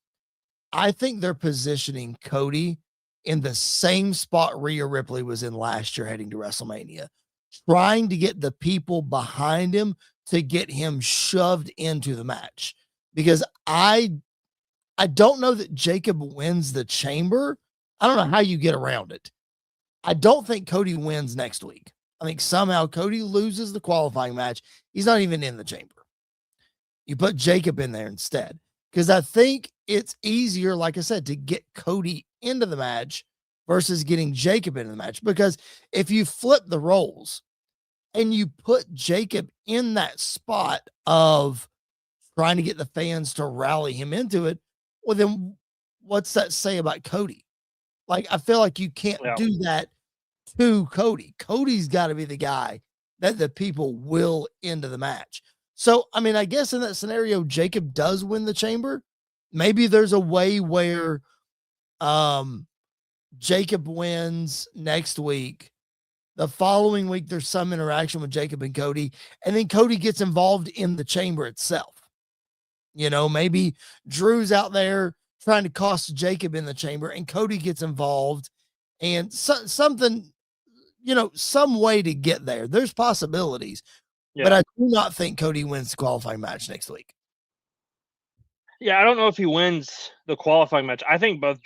I think they're positioning Cody in the same spot Rhea Ripley was in last year heading to WrestleMania, trying to get the people behind him to get him shoved into the match, because I don't know that Jacob wins the chamber. I don't know how you get around it. I don't think Cody wins next week. I think somehow Cody loses the qualifying match. He's not even in the chamber. You put Jacob in there instead, because I think it's easier, like I said, to get Cody into the match versus getting Jacob into the match. Because if you flip the roles and you put Jacob in that spot of trying to get the fans to rally him into it, well, then what's that say about Cody? Like, I feel like you can't do that to Cody. Cody's got to be the guy that the people will into the match. So, I mean, I guess in that scenario, Jacob does win the chamber. Maybe there's a way where Jacob wins next week. The following week, there's some interaction with Jacob and Cody, and then Cody gets involved in the chamber itself. Maybe Drew's out there trying to cost Jacob in the chamber, and Cody gets involved, and something, some way to get there. There's possibilities, but I do not think Cody wins the qualifying match next week. Yeah, I don't know if he wins the qualifying match. I think both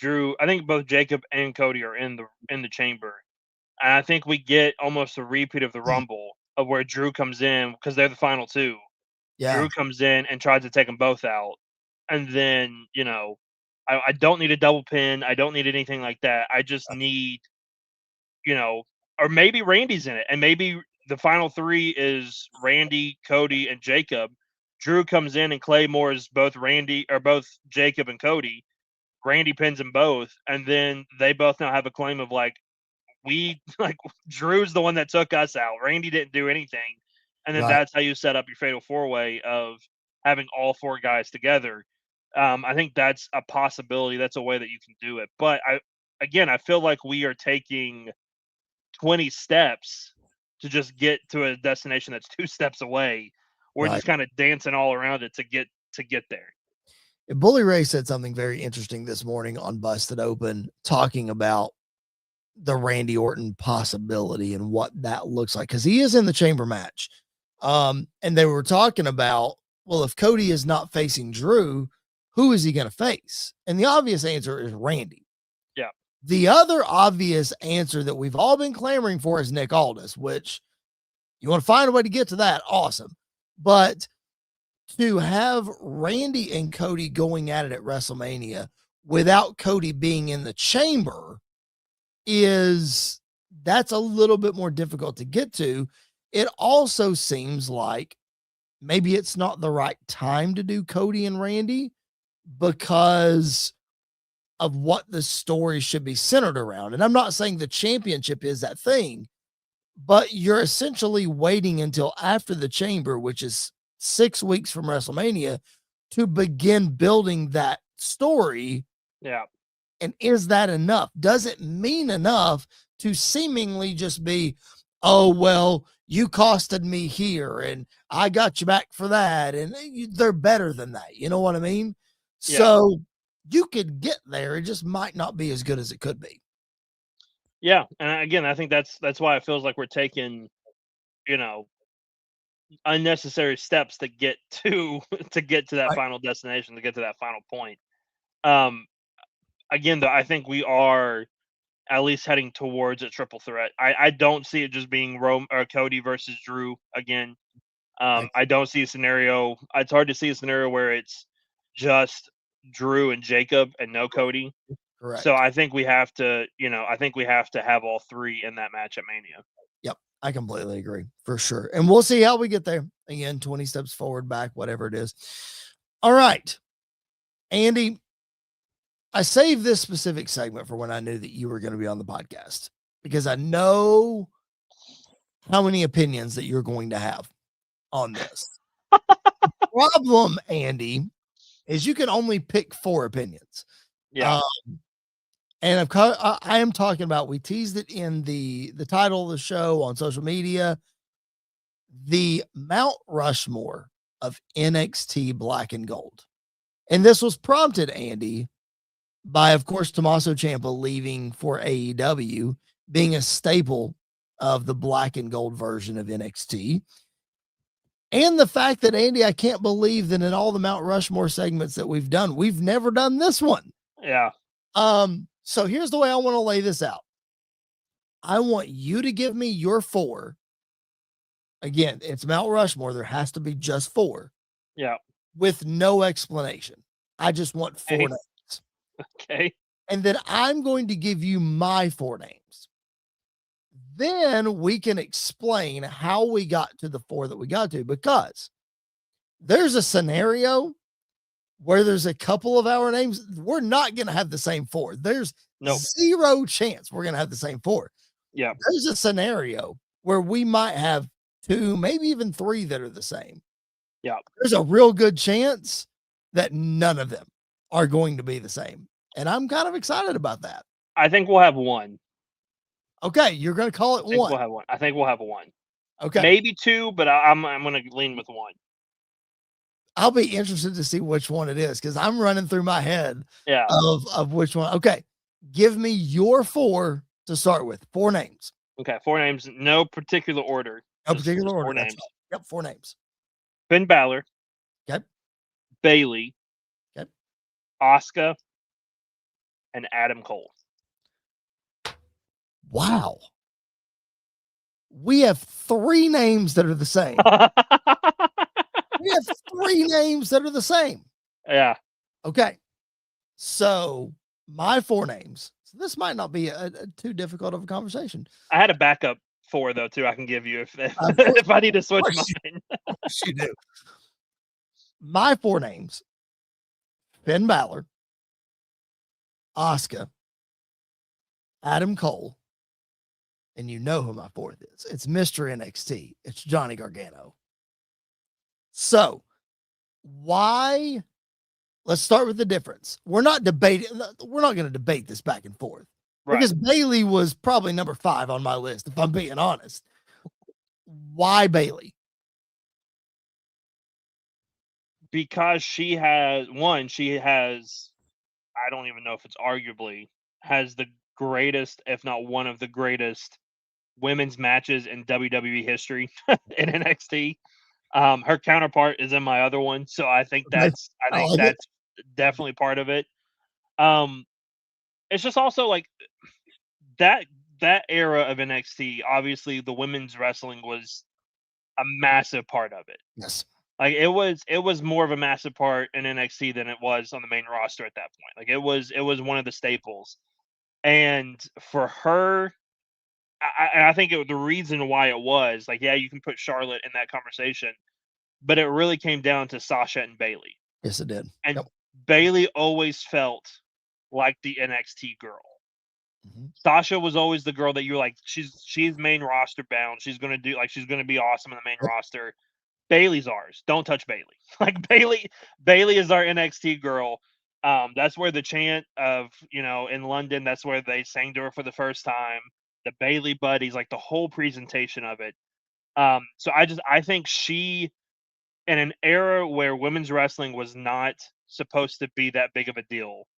Jacob and Cody are in the chamber. And I think we get almost a repeat of the Rumble of where Drew comes in, because they're the final two. Yeah. Drew comes in and tries to take them both out. And then, I don't need a double pin. I don't need anything like that. I just need, or maybe Randy's in it. And maybe the final three is Randy, Cody, and Jacob. Drew comes in and claymores both Jacob and Cody. Randy pins them both. And then they both now have a claim of Drew's the one that took us out. Randy didn't do anything. And then that's how you set up your fatal 4-way of having all four guys together. I think that's a possibility. That's a way that you can do it. But I feel like we are taking 20 steps to just get to a destination that's 2 steps away. We're just kind of dancing all around it to get there. Bully Ray said something very interesting this morning on Busted Open, talking about the Randy Orton possibility and what that looks like, because he is in the chamber match. And they were talking about, well, if Cody is not facing Drew, who is he going to face? And the obvious answer is Randy. Yeah. The other obvious answer that we've all been clamoring for is Nick Aldis, which you want to find a way to get to that. Awesome. But to have Randy and Cody going at it at WrestleMania without Cody being in the chamber that's a little bit more difficult to get to. It also seems like maybe it's not the right time to do Cody and Randy because of what the story should be centered around. And I'm not saying the championship is that thing, but you're essentially waiting until after the chamber, which is 6 weeks from WrestleMania, to begin building that story. Yeah. And is that enough? Does it mean enough to seemingly just be, oh, well, you costed me here and I got you back for that. And they're better than that. You know what I mean? Yeah. So you could get there. It just might not be as good as it could be. Yeah. And again, I think that's why it feels like we're taking, unnecessary steps to get to that final destination, to get to that final point. Again, though, I think we are at least heading towards a triple threat. I don't see it just being Cody versus Drew again. I don't see a scenario. It's hard to see a scenario where it's just Drew and Jacob and no Cody. Correct. So I think we have to, have all three in that match at Mania. Yep. I completely agree for sure. And we'll see how we get there. Again, 20 steps forward, back, whatever it is. All right. Andy, I saved this specific segment for when I knew that you were going to be on the podcast because I know how many opinions that you're going to have on this. Problem, Andy, is you can only pick 4 opinions. Yeah. And I am talking about, we teased it in the title of the show on social media, the Mount Rushmore of NXT Black and Gold. And this was prompted, Andy, by, of course, Tommaso Ciampa leaving for AEW, being a staple of the black and gold version of NXT. And the fact that, Andy, I can't believe that in all the Mount Rushmore segments that we've done, we've never done this one. Yeah. So here's the way I want to lay this out. I want you to give me your 4. Again, it's Mount Rushmore. There has to be just 4. Yeah. With no explanation. I just want 4 names. Okay. And then I'm going to give you my 4 names. Then we can explain how we got to the 4 that we got to, because there's a scenario where there's a couple of our names. We're not going to have the same 4. There's zero chance we're going to have the same 4. Yeah. There's a scenario where we might have 2, maybe even 3 that are the same. Yeah. There's a real good chance that none of them are going to be the same. And I'm kind of excited about that. I think we'll have 1. Okay. You're going to call it 1. We'll have 1. I think we'll have 1. Okay. Maybe 2, but I'm going to lean with 1. I'll be interested to see which one it is, because I'm running through my head of which one. Okay. Give me your 4 to start with. 4 names. Okay. 4 names. No particular order. No particular order. 4 names. Yep. 4 names. Finn Balor. Okay. Bayley. Okay. Asuka. And Adam Cole. Wow. We have 3 names that are the same. We have 3 names that are the same. Yeah. Okay. So my 4 names. So this might not be a too difficult of a conversation. I had a backup 4 though too. I can give you if I need to switch mine. Of course you do. My 4 names: Finn Balor, Asuka, Adam Cole, and you know who my 4th is. It's Mr. NXT. It's Johnny Gargano. So why? Let's start with the difference. We're not going to debate this back and forth, right? Because Bayley was probably number 5 on my list, if I'm being honest. Why Bayley? Because she has, I don't even know if it's arguably, has the greatest, if not one of the greatest women's matches in WWE history in NXT. Her counterpart is in my other one, so I think that's definitely part of it. It's just also like that era of NXT. Obviously, the women's wrestling was a massive part of it. Yes, like it was more of a massive part in NXT than it was on the main roster at that point. Like it was one of the staples, and for her. I think the reason why it was like, yeah, you can put Charlotte in that conversation, but it really came down to Sasha and Bayley. Yes, it did. And Bayley always felt like the NXT girl. Mm-hmm. Sasha was always the girl that you're like, she's main roster bound. She's gonna be awesome in the main roster. Bayley's ours. Don't touch Bayley. Like Bayley is our NXT girl. That's where the chant of, in London, that's where they sang to her for the first time. The Bayley buddies, like the whole presentation of it. So I think she, in an era where women's wrestling was not supposed to be that big of a deal,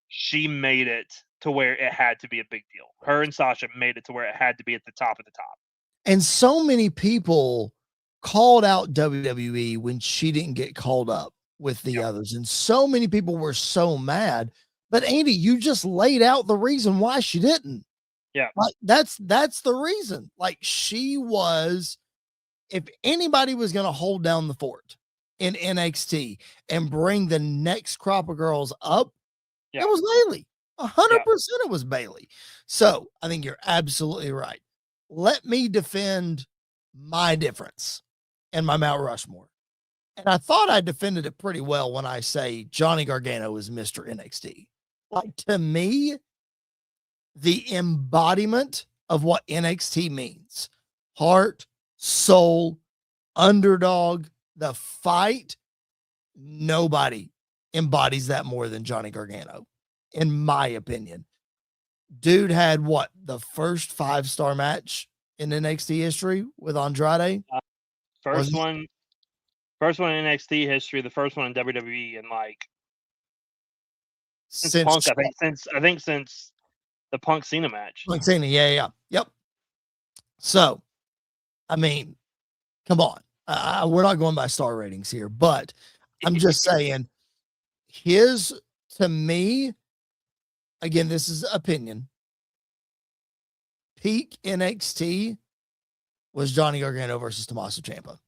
she made it to where it had to be a big deal. Her and Sasha made it to where it had to be at the top of the top. And so many people called out WWE when she didn't get called up with the others. And so many people were so mad But Andy, you just laid out the reason why she didn't. Yeah. Like that's the reason. Like she was, if anybody was going to hold down the fort in NXT and bring the next crop of girls up, Yeah. it was Bayley. 100% it was Bayley. So I think you're absolutely right. Let me defend my difference and my Mount Rushmore. And I thought I defended it pretty well when I say Johnny Gargano is Mr. NXT. Like, to me, the embodiment of what NXT means: heart, soul, underdog, the fight. Nobody embodies that more than Johnny Gargano, in my opinion. Dude had what, the first 5-star match in NXT history with Andrade? First one in NXT history, the first one in WWE, and like since Punk, I think since the Punk Cena match. Punk Cena, yep. So, I mean, come on. We're not going by star ratings here, but I'm just saying to me, again, this is opinion. Peak NXT was Johnny Gargano versus Tommaso Ciampa.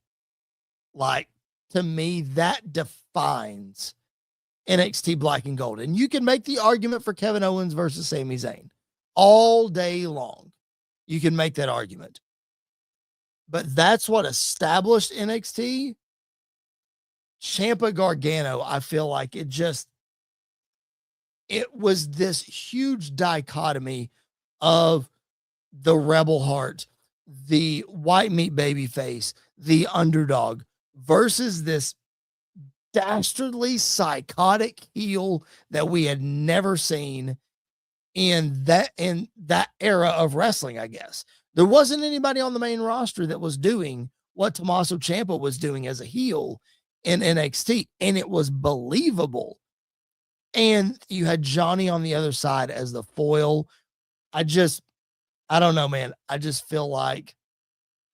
Like, to me, that defines NXT Black and Gold. And you can make the argument for Kevin Owens versus Sami Zayn all day long. You can make that argument. But that's what established NXT. Ciampa Gargano, I feel like it was this huge dichotomy of the rebel heart, the white meat baby face, the underdog, versus this dastardly psychotic heel that we had never seen in that era of wrestling. I guess there wasn't anybody on the main roster that was doing what Tommaso Ciampa was doing as a heel in NXT, and it was believable. And you had Johnny on the other side as the foil. I don't know, man. I just feel like,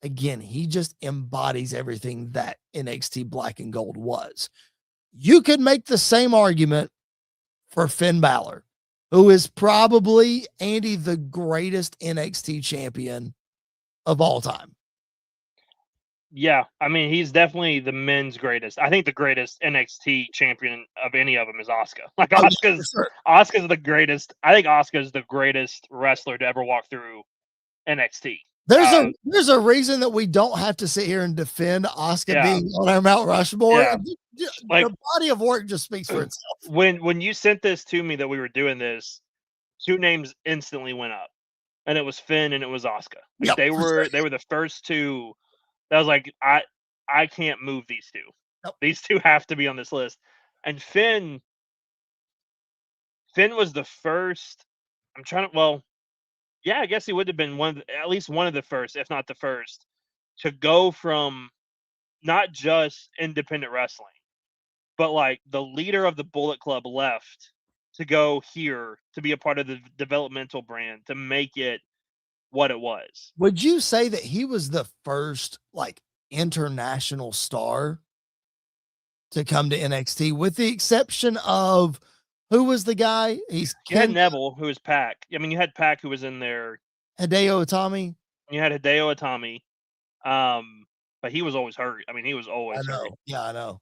again, he just embodies everything that NXT Black and Gold was. You could make the same argument for Finn Balor, who is probably, Andy, the greatest NXT champion of all time. Yeah, I mean, he's definitely the men's greatest. I think the greatest NXT champion of any of them is Asuka. Like, Asuka's the greatest. I think Asuka's the greatest wrestler to ever walk through NXT. There's a reason that we don't have to sit here and defend Asuka being on our Mount Rushmore. Yeah. Like, the body of work just speaks for itself. When you sent this to me that we were doing this, 2 names instantly went up, and it was Finn and it was Asuka. Like, they were the first 2. That was like, I can't move these 2. Nope. These 2 have to be on this list. And Finn was the first. I guess he would have been at least one of the first, if not the first, to go from not just independent wrestling, but like the leader of the Bullet Club left to go here to be a part of the developmental brand to make it what it was. Would you say that he was the first like international star to come to NXT, with the exception of, who was the guy? You had Neville, who was Pac. I mean, you had Pac, who was in there. Hideo Itami. You had Hideo Itami. But he was always hurt. I mean, he was always hurt. Yeah, I know.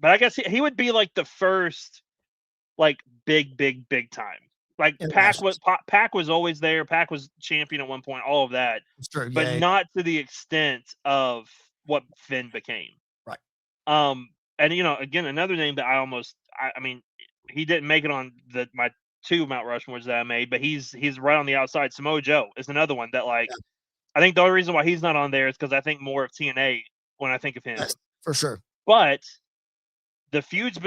But I guess he would be like the first, like, big time. Like, Pac was always there. Pac was champion at one point. All of that, true, but not to the extent of what Finn became. Right. And again, another name that I mean, he didn't make it on my 2 Mount Rushmores that I made, but he's right on the outside. Samoa Joe is another one that, like, I think the only reason why he's not on there is because I think more of TNA when I think of him. Yes, for sure. But the feud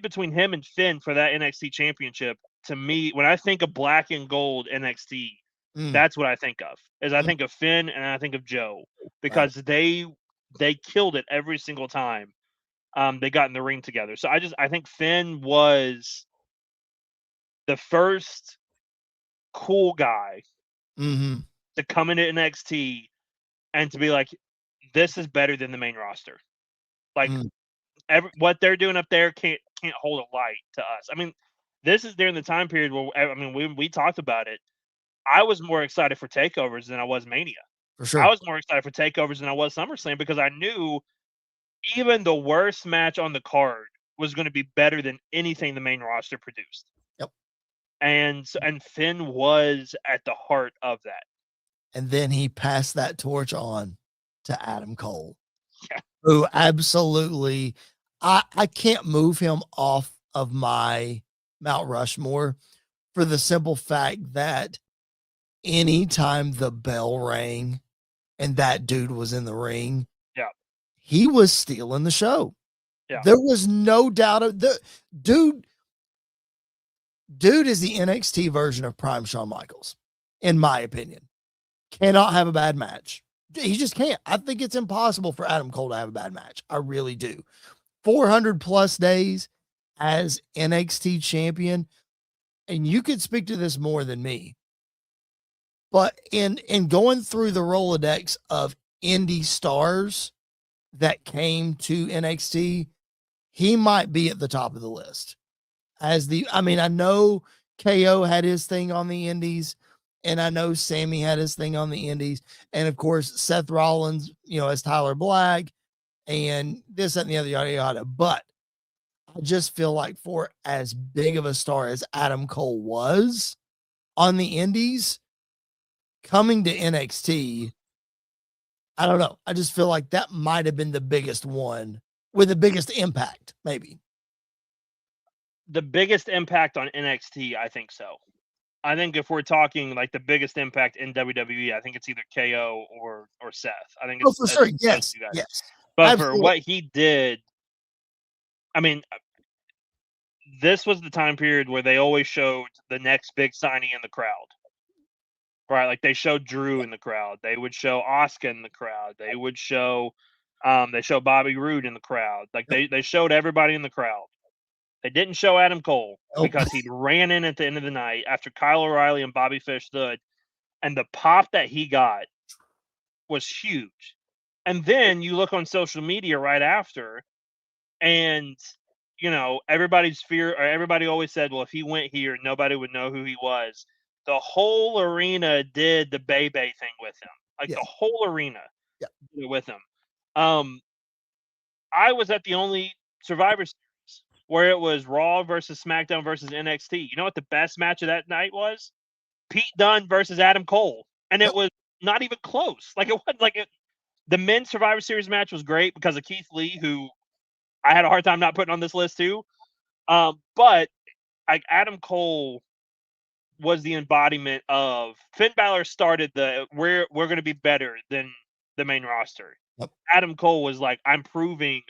between him and Finn for that NXT championship, to me, when I think of Black and Gold NXT, that's what I think of. I think of Finn and I think of Joe, because they killed it every single time they got in the ring together. So I think Finn was the first cool guy to come into NXT and to be like, this is better than the main roster. Like, what they're doing up there can't hold a light to us. I mean, this is during the time period where we talked about it. I was more excited for takeovers than I was Mania. For sure. I was more excited for takeovers than I was SummerSlam because I knew even the worst match on the card was going to be better than anything the main roster produced. Yep. And Finn was at the heart of that. And then he passed that torch on to Adam Cole, Yeah. who absolutely, I can't move him off of my Mount Rushmore for the simple fact that anytime the bell rang and that dude was in the ring, yeah, he was stealing the show. Yeah. There was no doubt of the dude is the NXT version of Prime Shawn Michaels, in my opinion. Cannot have a bad match. He just can't. I think it's impossible for Adam Cole to have a bad match. I really do. 400 plus days as NXT champion. And you could speak to this more than me. But in going through the Rolodex of indie stars that came to NXT, he might be at the top of the list. I know KO had his thing on the indies, and I know Sammy had his thing on the indies, and of course Seth Rollins, as Tyler Black, and this, that, and the other, yada, yada. But I just feel like for as big of a star as Adam Cole was on the indies, coming to NXT, I don't know. I just feel like that might have been the biggest one with the biggest impact, maybe. The biggest impact on NXT, I think so. I think if we're talking like the biggest impact in WWE, I think it's either KO or Seth. I think it's for sure. Yes. But Absolutely. for what he did, I mean, this was the time period where they always showed the next big signing in the crowd. Right, like they showed Drew in the crowd. They would show Asuka in the crowd. They would show Bobby Roode in the crowd. Like they showed everybody in the crowd. They didn't show Adam Cole because he ran in at the end of the night after Kyle O'Reilly and Bobby Fish stood, and the pop that he got was huge. And then you look on social media right after, and everybody always said, well, if he went here, nobody would know who he was. The whole arena did the Bebe thing with him. Like the whole arena did it with him. I was at the only Survivor Series where it was Raw versus SmackDown versus NXT. You know what the best match of that night was? Pete Dunne versus Adam Cole. And it was not even close. Like it wasn't like it. The men's Survivor Series match was great because of Keith Lee, who I had a hard time not putting on this list too. But like Adam Cole was the embodiment of Finn Balor started we're going to be better than the main roster. Yep. Adam Cole was like, I'm proving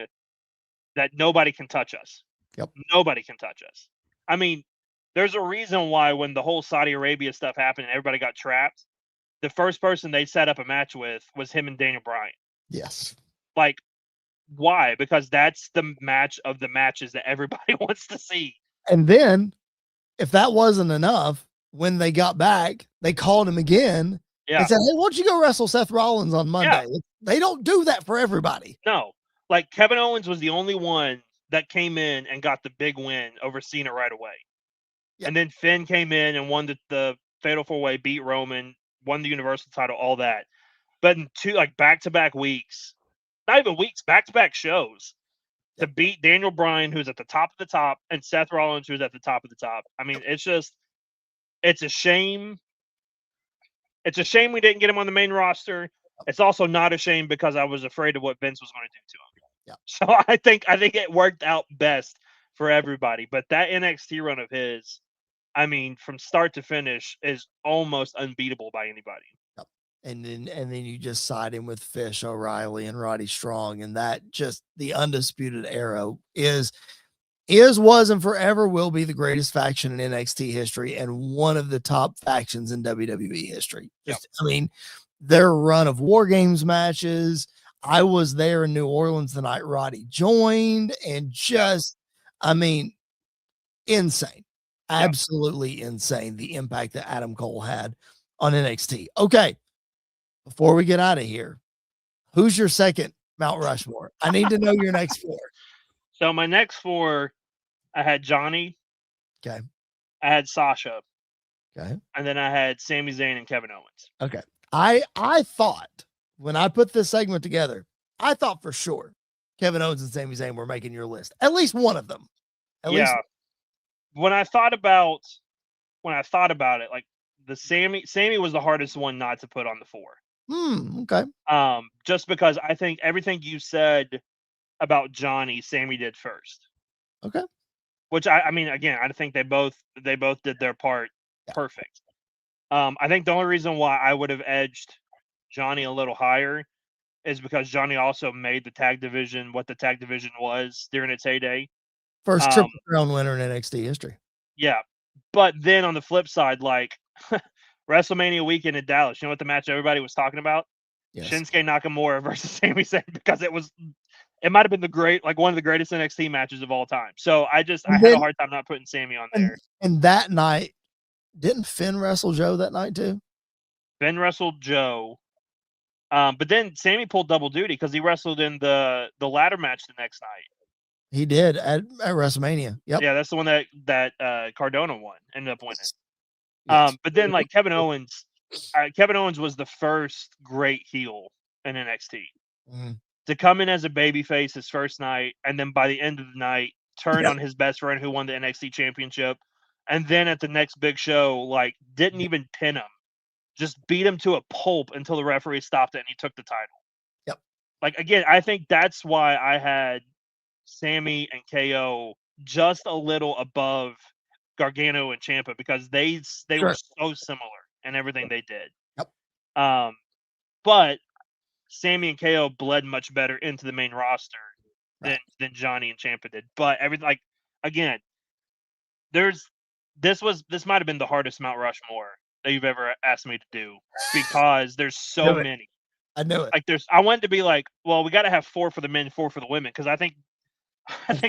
that nobody can touch us. Yep. Nobody can touch us. I mean, there's a reason why when the whole Saudi Arabia stuff happened and everybody got trapped, the first person they set up a match with was him and Daniel Bryan. Yes. Like, why? Because that's the match of the matches that everybody wants to see. And then, if that wasn't enough, when they got back, they called him again and said, hey, why don't you go wrestle Seth Rollins on Monday? Yeah. They don't do that for everybody. No. Like, Kevin Owens was the only one that came in and got the big win over Cena right away. Yeah. And then Finn came in and won the Fatal 4-Way, beat Roman, won the Universal title, all that. But in back-to-back weeks, not even weeks, back-to-back shows, to beat Daniel Bryan, who's at the top of the top, and Seth Rollins, who's at the top of the top. I mean, it's a shame. It's a shame we didn't get him on the main roster. It's also not a shame because I was afraid of what Vince was going to do to him. Yeah. So I think it worked out best for everybody. But that NXT run of his, I mean, from start to finish, is almost unbeatable by anybody. Yep. And then you just side him with Fish, O'Reilly, and Roddy Strong, and that just the Undisputed Era was and forever will be the greatest faction in NXT history and one of the top factions in WWE history. I mean, their run of War Games matches. I was there in New Orleans the night Roddy joined, and insane. Absolutely insane the impact that Adam Cole had on NXT. Okay, before we get out of here, who's your second Mount Rushmore? I need to know your next four. So my next four I had Johnny. Okay. I had Sasha. Okay. And then I had Sami Zayn and Kevin Owens. Okay. I thought when I put this segment together, I thought for sure Kevin Owens and Sami Zayn were making your list. At least one of them. At least. When I thought about it, like the Sami was the hardest one not to put on the 4. Okay. Just because I think everything you said about Johnny, Sami did first. Okay. Which I mean, again, I think they both did their part perfect. I think the only reason why I would have edged Johnny a little higher is because Johnny also made the tag division what the tag division was during its heyday. First Triple Crown winner in NXT history. Yeah. But then on the flip side, like WrestleMania weekend in Dallas, you know what the match everybody was talking about? Yes. Shinsuke Nakamura versus Sami Zayn, because it might have been one of the greatest NXT matches of all time. So I had a hard time not putting Sami on there. And that night, didn't Finn wrestle Joe that night too? Finn wrestled Joe. But then Sami pulled double duty because he wrestled in the ladder match the next night. He did at WrestleMania. Yep. Yeah, that's the one that Cardona won, ended up winning. Yes. But then like Kevin Owens was the first great heel in NXT. To come in as a babyface his first night, and then by the end of the night, turn on his best friend who won the NXT championship, and then at the next big show, like didn't even pin him, just beat him to a pulp until the referee stopped it and he took the title. Yep. Like again, I think that's why I had Sami and KO just a little above Gargano and Ciampa, because they were so similar in everything they did. Yep. But Sami and KO bled much better into the main roster than Johnny and Ciampa did. But everything, like again, this might have been the hardest Mount Rushmore that you've ever asked me to do, because there's so many. I know it. Like I wanted to be like, well, we got to have 4 for the men, 4 for the women, because I think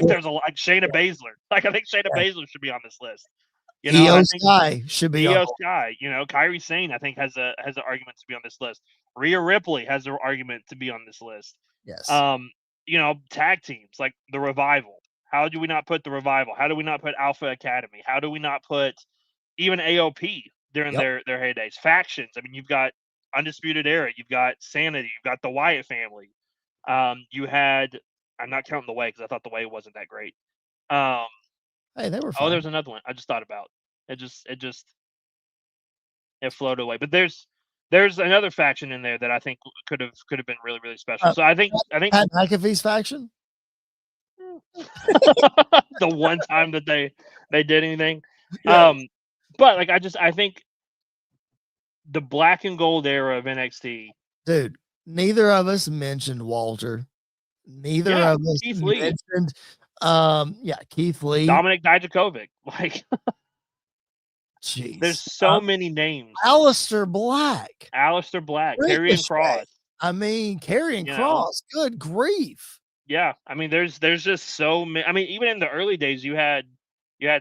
there's a lot. Like Shayna Baszler. Like I think Shayna Baszler should be on this list. You know, Io Sky should be Io Sky. You know, Kairi Sane I think has an argument to be on this list. Rhea Ripley has an argument to be on this list. Yes. You know, tag teams like the Revival. How do we not put the Revival? How do we not put Alpha Academy? How do we not put even AOP during their heydays? Factions. I mean, you've got Undisputed Era. You've got Sanity. You've got the Wyatt family. You had. I'm not counting the Way because I thought the Way wasn't that great. Hey, they were fun. Oh, there's another one I just thought about. It floated away. But there's another faction in there that I think could have been really, really special. So I think Pat McAfee's faction. The one time that they did anything. Yeah. But like I think the black and gold era of NXT. Dude, neither of us mentioned Walter. Neither of us Keith Lee. mentioned Keith Lee. Dominic Dijakovic. Like jeez. There's so many names. Aleister Black. Karrion Kross. I mean, Karrion Kross. Good grief. Yeah. I mean, there's just so many. I mean, even in the early days, you had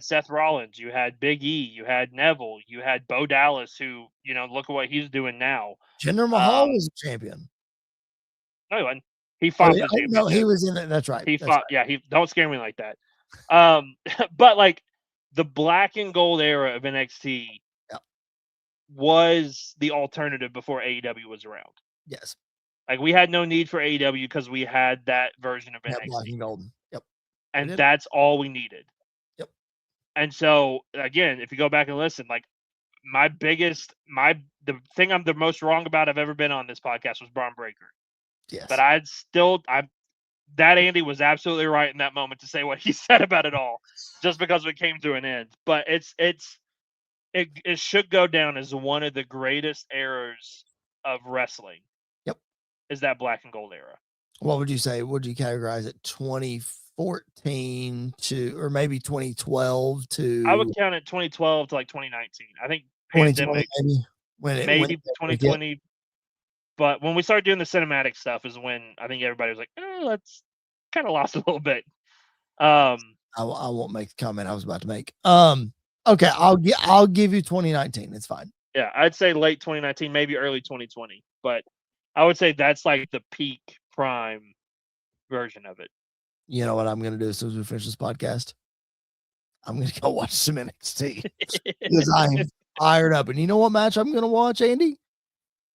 Seth Rollins, you had Big E, you had Neville, you had Bo Dallas, who, you know, look at what he's doing now. Jinder Mahal was a champion. No, he wasn't. He fought the championship. No, he was in it. That's right. He fought. Right. Yeah, don't scare me like that. But like the black and gold era of NXT was the alternative before AEW was around. Yes. Like we had no need for AEW because we had that version of NXT. Black and gold. Yep. And that's all we needed. Yep. And so again, if you go back and listen, like the thing I'm the most wrong about I've ever been on this podcast was Bron Breakker. Yes. But that Andy was absolutely right in that moment to say what he said about it all, just because it came to an end. But it should go down as one of the greatest eras of wrestling. Yep. Is that black and gold era? What would you say? Would you categorize it 2014 to, or maybe 2012 to? I would count it 2012 to like 2019. I think 2020 maybe 2020. But when we started doing the cinematic stuff is when I think everybody was like, let's kind of lost a little bit. I won't make the comment I was about to make. Okay, I'll give you 2019. It's fine. Yeah, I'd say late 2019, maybe early 2020. But I would say that's like the peak prime version of it. You know what I'm going to do as soon as we finish this podcast? I'm going to go watch some NXT because I am fired up. And you know what match I'm going to watch, Andy?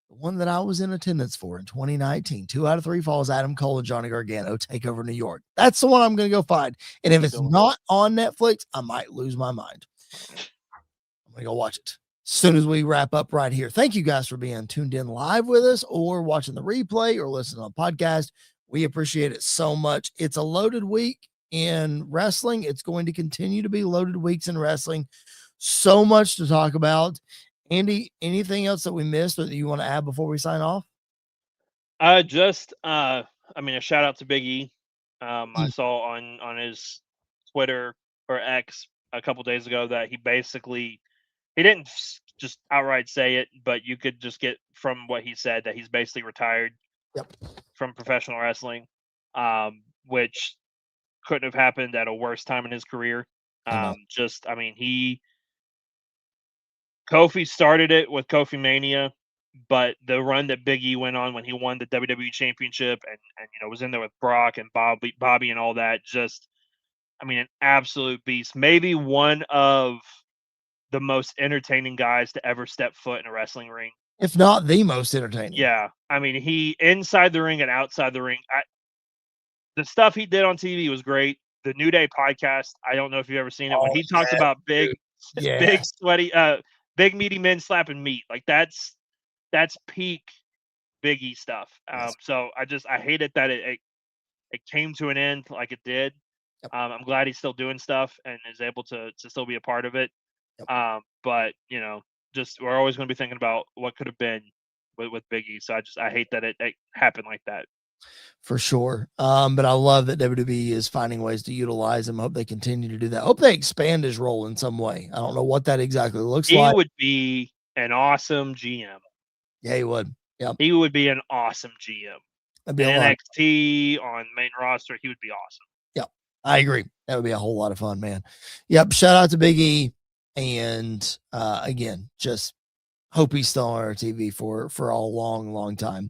The one that I was in attendance for in 2019. 2 out of 3 falls, Adam Cole and Johnny Gargano take over New York. That's the one I'm going to go find. And if it's not on Netflix, I might lose my mind. I'm going to go watch it as soon as we wrap up right here. Thank you guys for being tuned in live with us or watching the replay or listening on podcast. We appreciate it so much. It's a loaded week in wrestling. It's going to continue to be loaded weeks in wrestling. So much to talk about. Andy, anything else that we missed or that you want to add before we sign off? A shout out to Big E. I saw on his Twitter or X a couple days ago that he didn't just outright say it, but you could just get from what he said that he's basically retired from professional wrestling, which couldn't have happened at a worse time in his career. Kofi started it with Kofi Mania, but the run that Big E went on when he won the WWE Championship and was in there with Brock and Bobby and all that, an absolute beast. Maybe one of the most entertaining guys to ever step foot in a wrestling ring, if not the most entertaining. Yeah, he inside the ring and outside the ring. The stuff he did on TV was great. The New Day podcast, I don't know if you've ever seen it, when he talks about big sweaty, big meaty men slapping meat, like that's peak Big E stuff. So I hated that it came to an end like it did. I'm glad he's still doing stuff and is able to still be a part of it. But we're always going to be thinking about what could have been with Big E. So I hate that it happened like that. For sure. But I love that WWE is finding ways to utilize him. I hope they continue to do that. I hope they expand his role in some way. I don't know what that exactly looks like. He would be an awesome GM. Yeah, he would. Yeah. He would be an awesome GM. NXT on main roster, he would be awesome. Yeah, I agree. That would be a whole lot of fun, man. Yep. Shout out to Big E. And again, just hope he's still on our TV for a long, long time.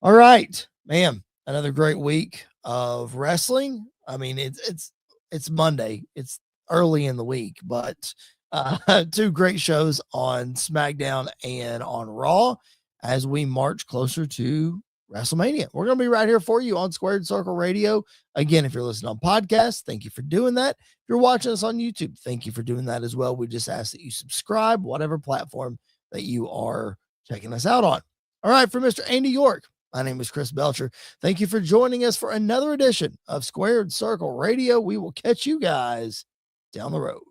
All right, man. Another great week of wrestling. It's Monday. It's early in the week, but 2 great shows on SmackDown and on Raw as we march closer to WrestleMania. We're going to be right here for you on Squared Circle Radio. Again, if you're listening on podcast, thank you for doing that. If you're watching us on YouTube, thank you for doing that as well. We just ask that you subscribe, whatever platform that you are checking us out on. All right, for Mr. Andy York, my name is Chris Belcher. Thank you for joining us for another edition of Squared Circle Radio. We will catch you guys down the road.